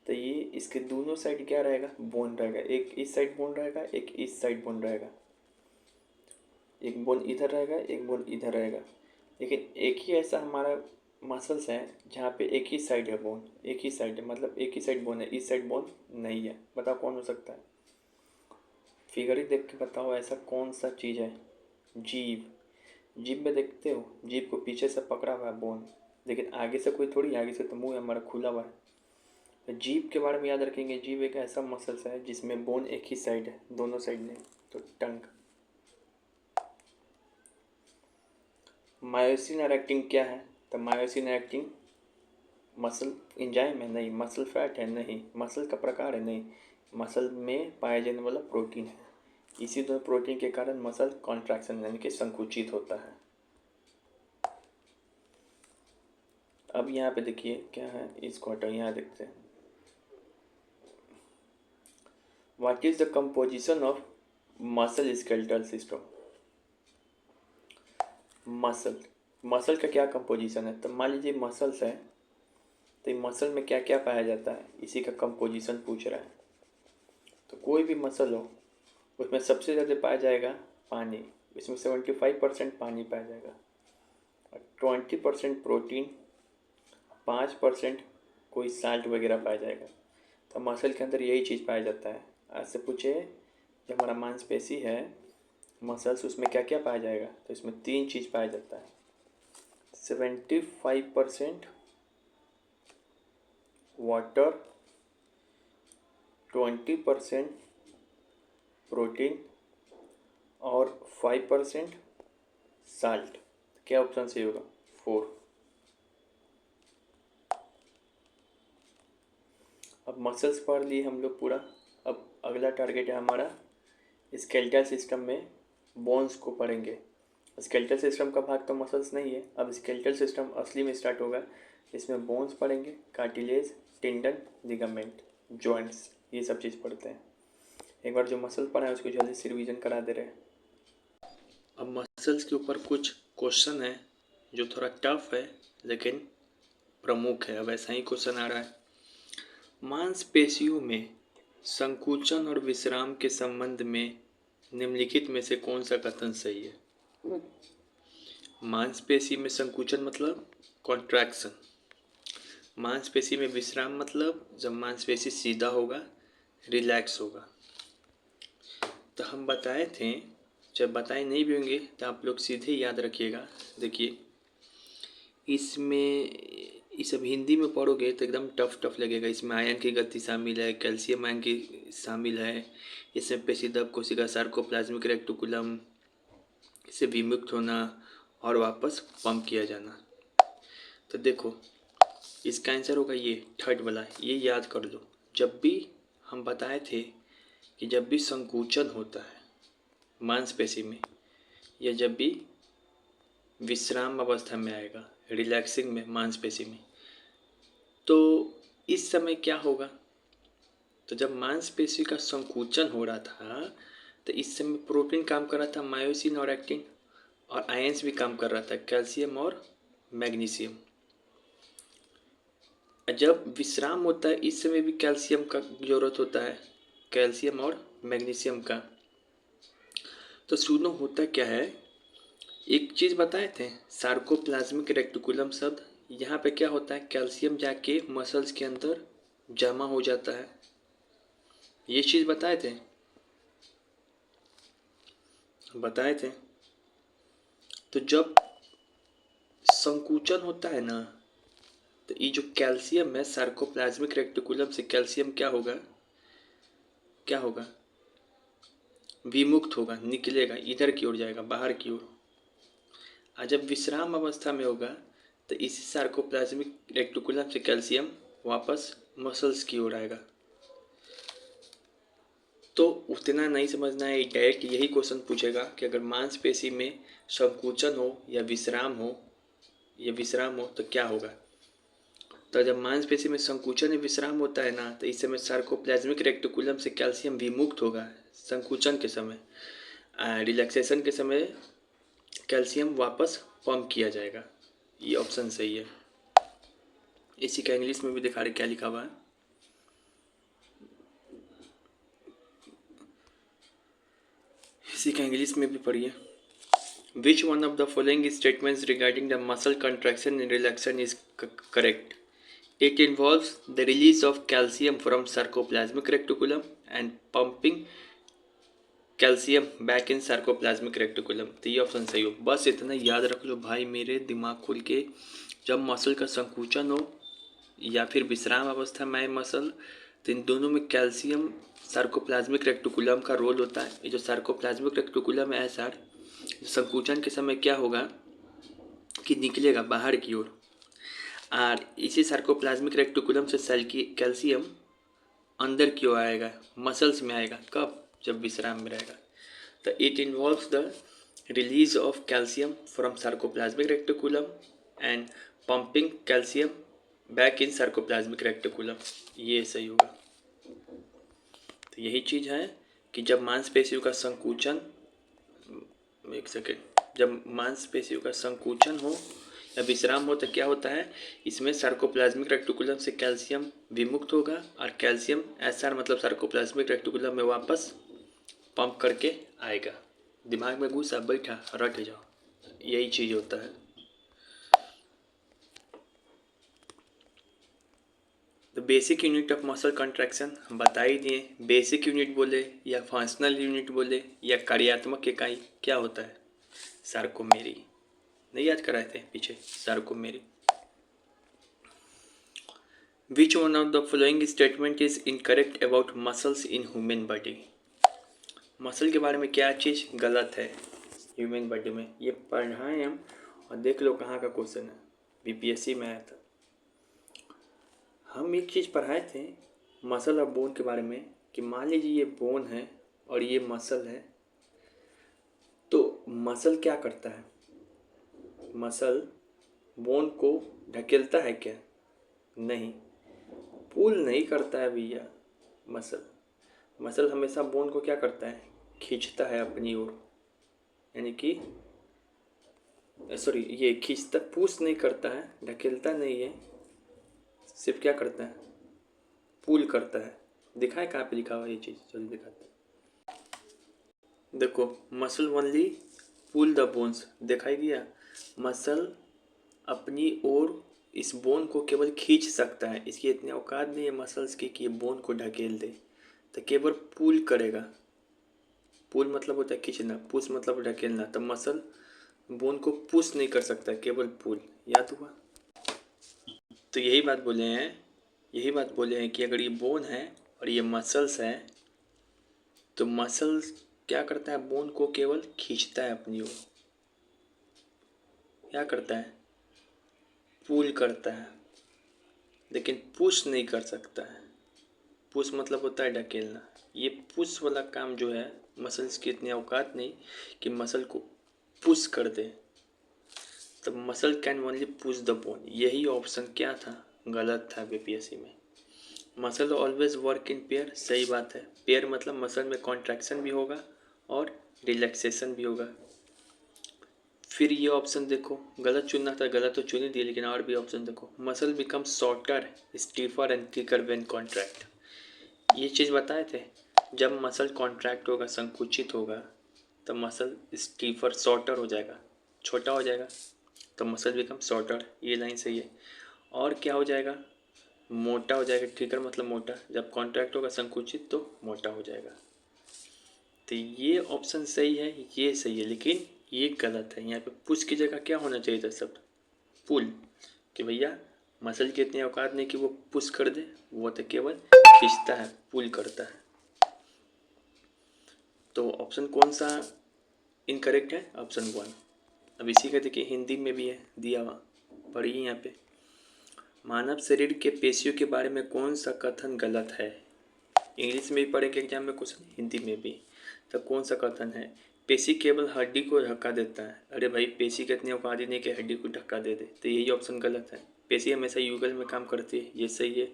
तो ये इसके दोनों साइड क्या रहेगा, बोन रहेगा। एक इस साइड बोन रहेगा, एक इस साइड बोन रहेगा, एक बोन इधर रहेगा, एक बोन इधर रहेगा। लेकिन एक ही ऐसा हमारा मसल्स है जहाँ पे एक ही साइड है बोन, एक ही साइड है, मतलब एक ही साइड बोन है, इस साइड बोन नहीं है। बताओ कौन हो सकता है? फिगर ही देख के बताओ ऐसा कौन सा चीज़ है। जीभ। जीभ में देखते हो, जीभ को पीछे से पकड़ा हुआ है बोन, लेकिन आगे से कोई थोड़ी, आगे से तो मुंह हमारा खुला हुआ है। तो जीभ के बारे में याद रखेंगे, जीभ एक ऐसा मसल्स है जिसमें बोन एक ही साइड है, दोनों साइड नहीं। तो टंग। मायोसिन एक्टिंग क्या है? तो मायोसिन एक्टिंग मसल एंजाइम है? नहीं। मसल फैट है? नहीं। मसल का प्रकार है? नहीं। मसल में पाया जाने वाला प्रोटीन है। इसी दो प्रोटीन के कारण मसल कॉन्ट्रैक्शन यानी कि संकुचित होता है। अब यहाँ पे देखिए क्या है, इसको हटाओ, यहाँ देखते हैं। What is the composition of muscle skeletal system? Muscle का क्या कंपोजिशन है? तो मान लीजिए मसल्स है, तो मसल में क्या क्या पाया जाता है, इसी का कंपोजिशन पूछ रहा है। तो कोई भी मसल हो उसमें सबसे ज़्यादा पाया जाएगा पानी, इसमें 75% पानी पाया जाएगा, और 20% प्रोटीन, 5% कोई साल्ट वगैरह पाया जाएगा। तो मसल के अंदर यही चीज़ पाया जाता है। आज से पूछे जो हमारा मांसपेशी है, मसल्स, उसमें क्या क्या पाया जाएगा? तो इसमें 3 चीज़ पाया जाता है। 75% वाटर, 20% प्रोटीन और 5% साल्ट। क्या ऑप्शन सही होगा? 4। अब मसल्स पढ़ लिए हम लोग पूरा। अब अगला टारगेट है हमारा स्केलेटल सिस्टम में बोन्स को पढ़ेंगे। स्केलेटल सिस्टम का भाग तो मसल्स नहीं है, अब स्केलेटल सिस्टम असली में स्टार्ट होगा। इसमें बोन्स पढ़ेंगे, कार्टिलेज, टेंडन, लिगामेंट, जॉइंट्स, ये सब चीज़ पढ़ते हैं। एक बार जो मसल पढ़ा है उसको जल्दी से रिवीजन करा दे रहे हैं। अब मसल्स के ऊपर कुछ क्वेश्चन है जो थोड़ा टफ है लेकिन प्रमुख है। अब ऐसा ही क्वेश्चन आ रहा है, मांसपेशियों में संकुचन और विश्राम के संबंध में निम्नलिखित में से कौन सा कथन सही है? मांसपेशी में संकुचन मतलब कॉन्ट्रैक्शन, मांसपेशी में विश्राम मतलब जब मांसपेशी सीधा होगा, रिलैक्स होगा। तो हम बताए थे, जब बताए नहीं भी होंगे तो आप लोग सीधे याद रखिएगा। देखिए इसमें, ये सब हिंदी में पढ़ोगे तो एकदम टफ लगेगा। इसमें आयन की गति शामिल है, कैल्शियम आयन की शामिल है, इसमें पेशीदब कोशिका, सार्कोप्लाज्मिक रेक्टिकुलम से विमुक्त होना और वापस पंप किया जाना। तो देखो इसका आंसर होगा ये थर्ड वाला, ये याद कर लो। जब भी हम बताए थे कि जब भी संकुचन होता है मांसपेशी में, या जब भी विश्राम अवस्था में आएगा, रिलैक्सिंग में मांसपेशी में, तो इस समय क्या होगा? तो जब मांसपेशी का संकुचन हो रहा था तो इस समय प्रोटीन काम कर रहा था, मायोसिन और एक्टिन, और आयंस भी काम कर रहा था, कैल्शियम और मैग्नीशियम। जब विश्राम होता है इस समय भी कैल्शियम का ज़रूरत होता है, कैल्शियम और मैग्नीशियम का। तो सुनो होता क्या है, एक चीज़ बताए थे सार्कोप्लाज्मिक रेक्टिकुलम शब्द, यहाँ पे क्या होता है, कैल्शियम जाके मसल्स के अंदर जमा हो जाता है, ये चीज़ बताए थे। तो जब संकुचन होता है ना, तो ये जो कैल्शियम है सार्कोप्लाज्मिक रेक्टिकुलम से कैल्शियम क्या होगा, विमुक्त होगा, निकलेगा, इधर की ओर जाएगा, बाहर की ओर। और जब विश्राम अवस्था में होगा तो इसी सार्कोप्लाज्मिक रेक्टिकुलम से कैल्शियम वापस मसल्स की ओर आएगा। तो उतना नहीं समझना है, डायरेक्ट यही क्वेश्चन पूछेगा कि अगर मांसपेशी में संकुचन हो या विश्राम हो तो क्या होगा। तो जब मांसपेशी में संकुचन या विश्राम होता है ना, तो इस समय सार्कोप्लाज्मिक रेक्टिकुलम से कैल्शियम विमुक्त होगा संकुचन के समय, रिलैक्सेशन के समय कैल्शियम वापस पंप किया जाएगा। ये ऑप्शन सही है। इसी का इंग्लिश में भी दिखा रहे क्या लिखा हुआ है। इसी का इंग्लिश में भी पढ़िए। Which one of the following statements regarding the muscle contraction and relaxation is correct? It involves the release of calcium from sarcoplasmic reticulum and pumping calcium back in sarcoplasmic reticulum. तो ये option सही हो। बस इतना याद रख लो भाई मेरे दिमाग खोल के, जब मसल का संकुचन हो या फिर विश्राम अवस्था में मसल, तो इन दोनों में कैल्शियम सार्कोप्लाज्मिक रेक्टिकुलम का रोल होता है। ये जो सार्कोप्लाज्मिक रेक्टिकुलम है सर, संकुचन के समय क्या होगा कि निकलेगा बाहर की ओर, और इसी सार्कोप्लाज्मिक रेक्टिकुलम से सेल की कैल्शियम अंदर की ओर आएगा, मसल्स में आएगा। कब? जब विश्राम में रहेगा। तो it involves the release of calcium from sarcoplasmic reticulum and pumping calcium back in sarcoplasmic reticulum. ये सही होगा। तो यही चीज़ है कि जब मांसपेशियों का संकुचन, एक सेकेंड, जब मांसपेशियों का संकुचन हो या विश्राम हो तो क्या होता है, इसमें सार्कोप्लाज्मिक रेक्टिकुलम से कैल्शियम विमुक्त होगा और कैल्शियम एसआर मतलब सार्कोप्लाज्मिक रेक्टिकुलम में वापस पंप करके आएगा। दिमाग में घुसा बैठा रट जाओ, यही चीज़ होता है। तो basic unit of muscle contraction बता ही दिए। बेसिक यूनिट बोले या फंक्शनल यूनिट बोले या कार्यात्मक इकाई, क्या होता है? सार्कोमेरी। नहीं याद कराए थे पीछे? सार्कोमेरी। Which one of the following statement is incorrect about muscles in human body? Muscle के बारे में क्या चीज़ गलत है ह्यूमन बॉडी में? ये पढ़ाएं हम, और देख लो कहाँ का क्वेश्चन है, बीपीएससी में आया था। हम एक चीज़ पढ़ाए थे मसल और बोन के बारे में, कि मान लीजिए ये बोन है और ये मसल है, तो मसल क्या करता है? मसल बोन को ढकेलता है क्या? नहीं, पुल नहीं करता है भैया। मसल हमेशा बोन को क्या करता है? खींचता है अपनी ओर, यानी कि सॉरी, ये खींचता, पुश नहीं करता है, ढकेलता नहीं है, सिर्फ क्या करता है? पुल करता है। दिखाए कहाँ पे लिखा हुआ ये चीज़? चलिए दिखाते हैं। देखो, muscle only pull the bones, दिखाई दिया। मसल अपनी ओर इस बोन को केवल खींच सकता है, इसकी इतनी औकात नहीं है मसल्स की कि ये बोन को ढकेल दे, तो केवल पुल करेगा। पुल मतलब होता है खींचना, पुश मतलब ढकेलना। तो मसल बोन को पुश नहीं कर सकता, केवल पुल। याद हुआ? तो यही बात बोले हैं कि अगर ये बोन है और ये मसल्स है, तो मसल्स क्या करता है? बोन को केवल खींचता है अपनी ओर। क्या करता है? पुल करता है, लेकिन पुश नहीं कर सकता है। पुश मतलब होता है ढकेलना। ये पुश वाला काम जो है, मसल्स की इतनी औकात नहीं कि मसल को पुश कर दे। तो muscle can only push the bone. यही ऑप्शन क्या था? गलत था बीपीएससी में। Muscle always work in pair, सही बात है। पेयर मतलब मसल में कॉन्ट्रैक्शन भी होगा और रिलैक्सेशन भी होगा। फिर ये ऑप्शन देखो, गलत चुनना था, गलत तो चुन ही दिया, लेकिन और भी ऑप्शन देखो। Muscle become shorter, stiffer and thicker when contract. ये चीज़ बताए थे, जब मसल कॉन्ट्रैक्ट होगा, संकुचित होगा, तो मसल स्टीफर, शॉर्टर हो जाएगा, छोटा हो जाएगा, तो मसल बिकम शॉर्टर। ये लाइन सही है। और क्या हो जाएगा? मोटा हो जाएगा। थिकर मतलब मोटा, जब कॉन्ट्रैक्ट होगा संकुचित तो मोटा हो जाएगा। तो ये ऑप्शन सही है, ये सही है, लेकिन ये गलत है। यहाँ पे पुश की जगह क्या होना चाहिए था शब्द? पुल। कि भैया मसल की इतनी औकात नहीं कि वो पुश कर दे, वो तो केवल खींचता है, पुल करता है। तो ऑप्शन कौन सा इनकरेक्ट है? ऑप्शन 1। अब इसी का देखिए हिंदी में भी है दिया हुआ, पढ़िए यहाँ पे। मानव शरीर के पेशियों के बारे में कौन सा कथन गलत है? इंग्लिश में भी पढ़ेंगे एग्जाम में क्वेश्चन, हिंदी में भी। तो कौन सा कथन है? पेशी केवल हड्डी को धक्का देता है। अरे भाई, पेशी की इतनी औकात नहीं कि हड्डी को धक्का दे दे, तो यही ऑप्शन गलत है। पेशी हमेशा युगल में काम करती है, ये सही है।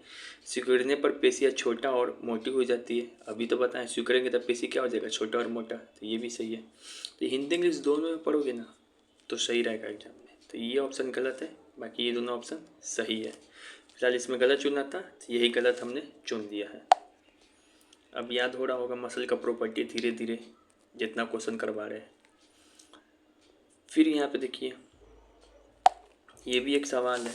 सिकुड़ने पर पेशियाँ छोटा और मोटी हो जाती है। अभी तो बताएं, सिकुड़ेंगे तब पेशी क्या हो जाएगा? छोटा और मोटा, तो ये भी सही है। तो हिंदी इंग्लिश दोनों में पढ़ोगे ना, तो सही रहेगा एग्जाम में। तो ये ऑप्शन गलत है, बाकी ये दोनों ऑप्शन सही है। फिलहाल इसमें गलत चुना था, तो यही गलत हमने चुन दिया है। अब याद हो रहा होगा मसल का प्रॉपर्टी धीरे धीरे जितना क्वेश्चन करवा रहे हैं। फिर यहाँ पे देखिए, ये भी एक सवाल है,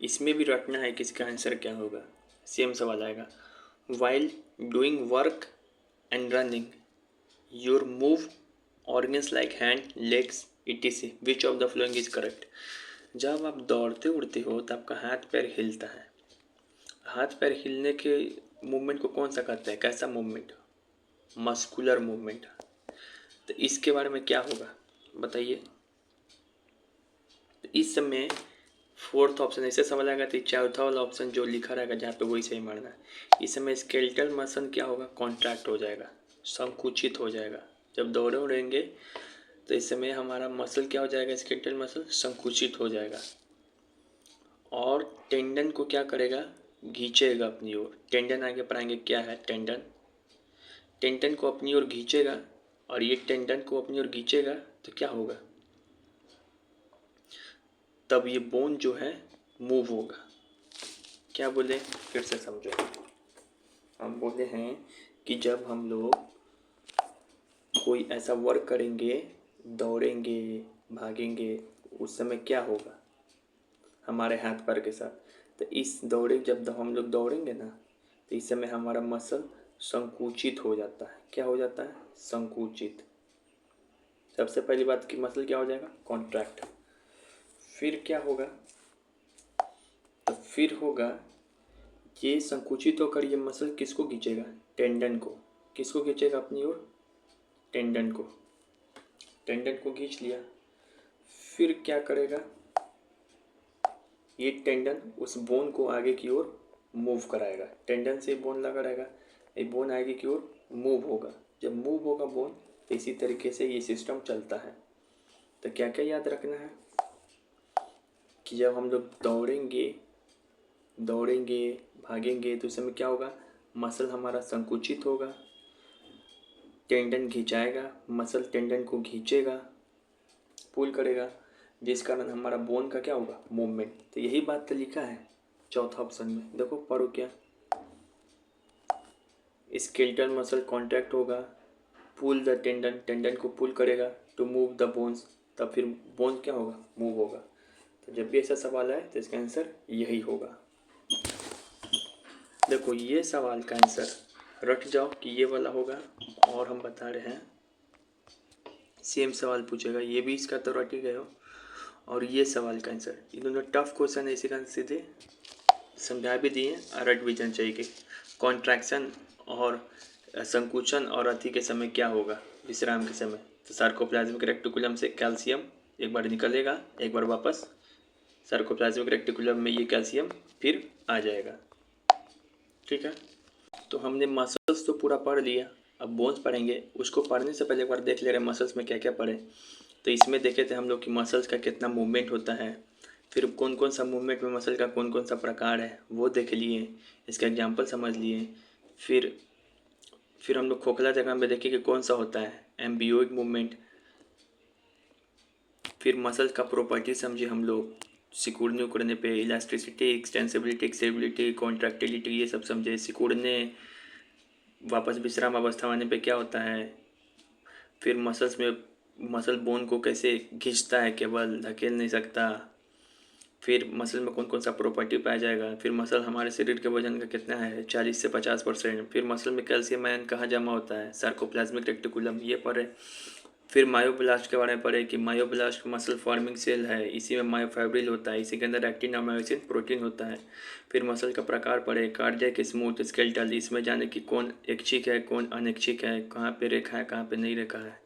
इसमें भी रटना है कि इसका आंसर क्या होगा। सेम सवाल आएगा, while doing work and running your move organs like hand, legs etc. Which of the following is correct. जब आप दौड़ते उड़ते हो तो आपका हाथ पैर हिलता है। हाथ पैर हिलने के मूवमेंट को कौन सा कहते हैं, कैसा मूवमेंट, मस्कुलर मूवमेंट। तो इसके बारे में क्या होगा बताइए। तो इस समय फोर्थ ऑप्शन ऐसे सवाल आएगा, तो चौथा वाला ऑप्शन जो लिखा रहेगा जहाँ पे वही सही मारना है। इस समय स्केलेटल मसल क्या होगा, कॉन्ट्रैक्ट हो जाएगा, संकुचित हो जाएगा। जब दौड़े उड़ेंगे तो इस समय हमारा मसल क्या हो जाएगा, स्केलेटल मसल संकुचित हो जाएगा और टेंडन को क्या करेगा, खींचेगा अपनी ओर। टेंडन आगे पढ़ाएंगे क्या है टेंडन। टेंडन को अपनी ओर खींचेगा और ये टेंडन को अपनी ओर खींचेगा तो क्या होगा, तब ये बोन जो है मूव होगा। क्या बोले, फिर से समझो। हम बोले हैं कि जब हम लोग कोई ऐसा वर्क करेंगे, दौड़ेंगे, भागेंगे, उस समय क्या होगा हमारे हाथ पैर के साथ। तो इस दौड़े जब हम लोग दौड़ेंगे ना, तो इस समय हमारा मसल संकुचित हो जाता है। क्या हो जाता है, संकुचित। सबसे पहली बात कि मसल क्या हो जाएगा, कॉन्ट्रैक्ट। फिर क्या होगा, तो फिर होगा ये संकुचित होकर ये मसल किसको खींचेगा, टेंडन को। किसको खींचेगा अपनी ओर, टेंडन को। टेंडन को खींच लिया, फिर क्या करेगा, ये टेंडन उस बोन को आगे की ओर मूव कराएगा। टेंडन से बोन लगा रहेगा, ये बोन आगे की ओर मूव होगा। जब मूव होगा बोन, तो इसी तरीके से ये सिस्टम चलता है। तो क्या क्या याद रखना है कि जब हम लोग दौड़ेंगे भागेंगे तो उस समय क्या होगा, मसल हमारा संकुचित होगा, टेंडन खिंचाएगा, मसल टेंडन को खींचेगा, पुल करेगा, जिस कारण हमारा बोन का क्या होगा, मूवमेंट। तो यही बात तो लिखा है चौथा ऑप्शन में। देखो पढ़ो क्या, स्केलेटल मसल कॉन्ट्रैक्ट होगा, पुल द टेंडन, टेंडन को पुल करेगा टू मूव द बोन्स, तब फिर बोन्स क्या होगा, मूव होगा। तो जब भी ऐसा सवाल आए तो इसका आंसर यही होगा। देखो ये सवाल का आंसर रट जाओ कि ये वाला होगा, और हम बता रहे हैं सेम सवाल पूछेगा, ये भी इसका तो रट ही गए हो। और ये सवाल का आंसर, ये दोनों टफ क्वेश्चन है, इसी कारण सीधे समझा भी दिए, रट भी जाना चाहिए कि कॉन्ट्रैक्शन और संकुचन और अति के समय क्या होगा, विश्राम के समय। तो सार्कोप्लाज्मिक रेक्टिकुलम से कैल्शियम एक बार निकलेगा, एक बार वापस सार्कोप्लाज्मिक रेक्टिकुलम में ये कैल्शियम फिर आ जाएगा। ठीक है, तो हमने मसल्स तो पूरा पढ़ लिया, अब बोन्स पढ़ेंगे। उसको पढ़ने से पहले एक बार देख ले रहे मसल्स में क्या क्या पढ़े। तो इसमें देखे थे हम लोग कि मसल्स का कितना मूवमेंट होता है, फिर कौन कौन सा मूवमेंट में मसल का कौन कौन सा प्रकार है वो देख लिए, इसका एग्जाम्पल समझ लिए। फिर हम लोग खोखला जगह में देखे कि कौन सा होता है, एम्बियोइक मूवमेंट। फिर मसल का प्रॉपर्टी समझे हम लोग, सिकुड़ने उकड़ने पे, इलास्टिसिटी, एक्सटेंसिबिलिटी, एक्सेबिलिटी, कॉन्ट्रैक्टिलिटी, ये सब समझे। सिकुड़ने वापस विश्राम अवस्था आने पे क्या होता है। फिर मसल्स में मसल बोन को कैसे खींचता है, केवल धकेल नहीं सकता। फिर मसल में कौन कौन सा प्रॉपर्टी पाया जाएगा। फिर मसल हमारे शरीर के वजन का कितना है, 40 से 50%। फिर मसल में कैल्शियम आयन कहाँ जमा होता है, सार्कोप्लाज्मिक रेक्टिकुलम, ये पढ़े। फिर मायोब्लास्ट के बारे में पढ़े कि मायोब्लास्ट मसल फॉर्मिंग सेल है, इसी में मायोफाइब्रिल होता है, इसी के अंदर एक्टिन और मायोसिन प्रोटीन होता है। फिर मसल का प्रकार पढ़े, कार्डियक, स्मूथ, स्केलेटल, इसमें जाने कि कौन ऐच्छिक है कौन अनैच्छिक है, कहाँ पे रेखा है कहाँ पे नहीं रेखा है,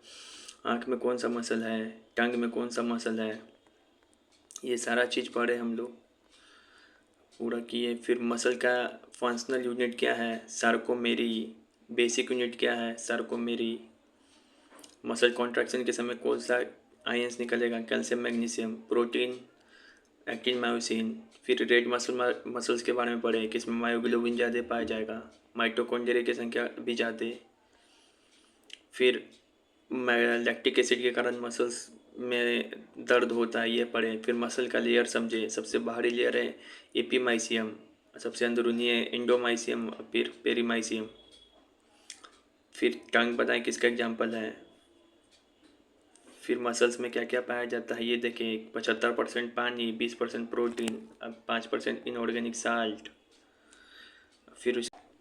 आँख में कौन सा मसल है, टंग में कौन सा मसल है, ये सारा चीज़ पढ़े हम लोग पूरा किए। फिर मसल का फंक्शनल यूनिट क्या है, सार्कोमेरी। बेसिक यूनिट क्या है, सार्कोमेरी। मसल कॉन्ट्रैक्शन के समय कौन सा आयंस निकलेगा, calcium, magnesium, protein, actin, myosin. फिर रेड मसल्स के बारे में पढ़े कि इसमें मायोग्लोबिन ज़्यादा पाया जाएगा, माइटोकॉन्ड्रिया की संख्या भी ज़्यादा। फिर लैक्टिक एसिड के कारण मसल्स में दर्द होता है ये पढ़े। फिर मसल का लेयर समझे। सबसे बाहरी लेयर है एपीमाइसियम, सबसे अंदरूनी है इंडोमाइसियम, फिर पेरीमाइसियम। फिर टंग बताएं किसका एग्जाम्पल है। फिर मसल्स में क्या क्या पाया जाता है ये देखें। 75% पानी, 20% प्रोटीन, अब 5% इनऑर्गेनिक साल्ट।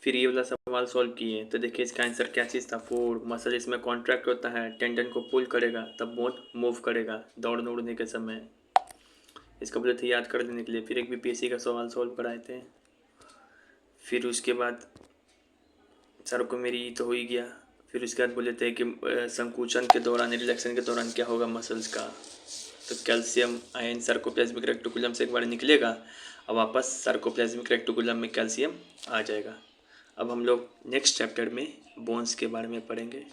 फिर ये वाला सवाल सॉल्व किए तो देखिए इसका आंसर क्या चीज़ था, फोर। मसल इसमें कॉन्ट्रैक्ट होता है, टेंडन को पुल करेगा तब बोन मूव करेगा दौड़ने के समय। इसका बोले थे याद कर देने के लिए। फिर एक बीपीएससी का सवाल सॉल्व कराए थे। फिर उसके बाद सर को मेरी तो हो ही गया। फिर उसके बाद बोले थे कि संकुचन के दौरान, रिलैक्सेशन के दौरान क्या होगा मसल्स का। तो कैल्शियम आयन सार्कोप्लाज्मिक रेक्टिकुलम से एक बार निकलेगा और वापस सार्कोप्लाज्मिक रेक्टिकुलम में कैल्शियम आ जाएगा। अब हम लोग नेक्स्ट चैप्टर में बोन्स के बारे में पढ़ेंगे।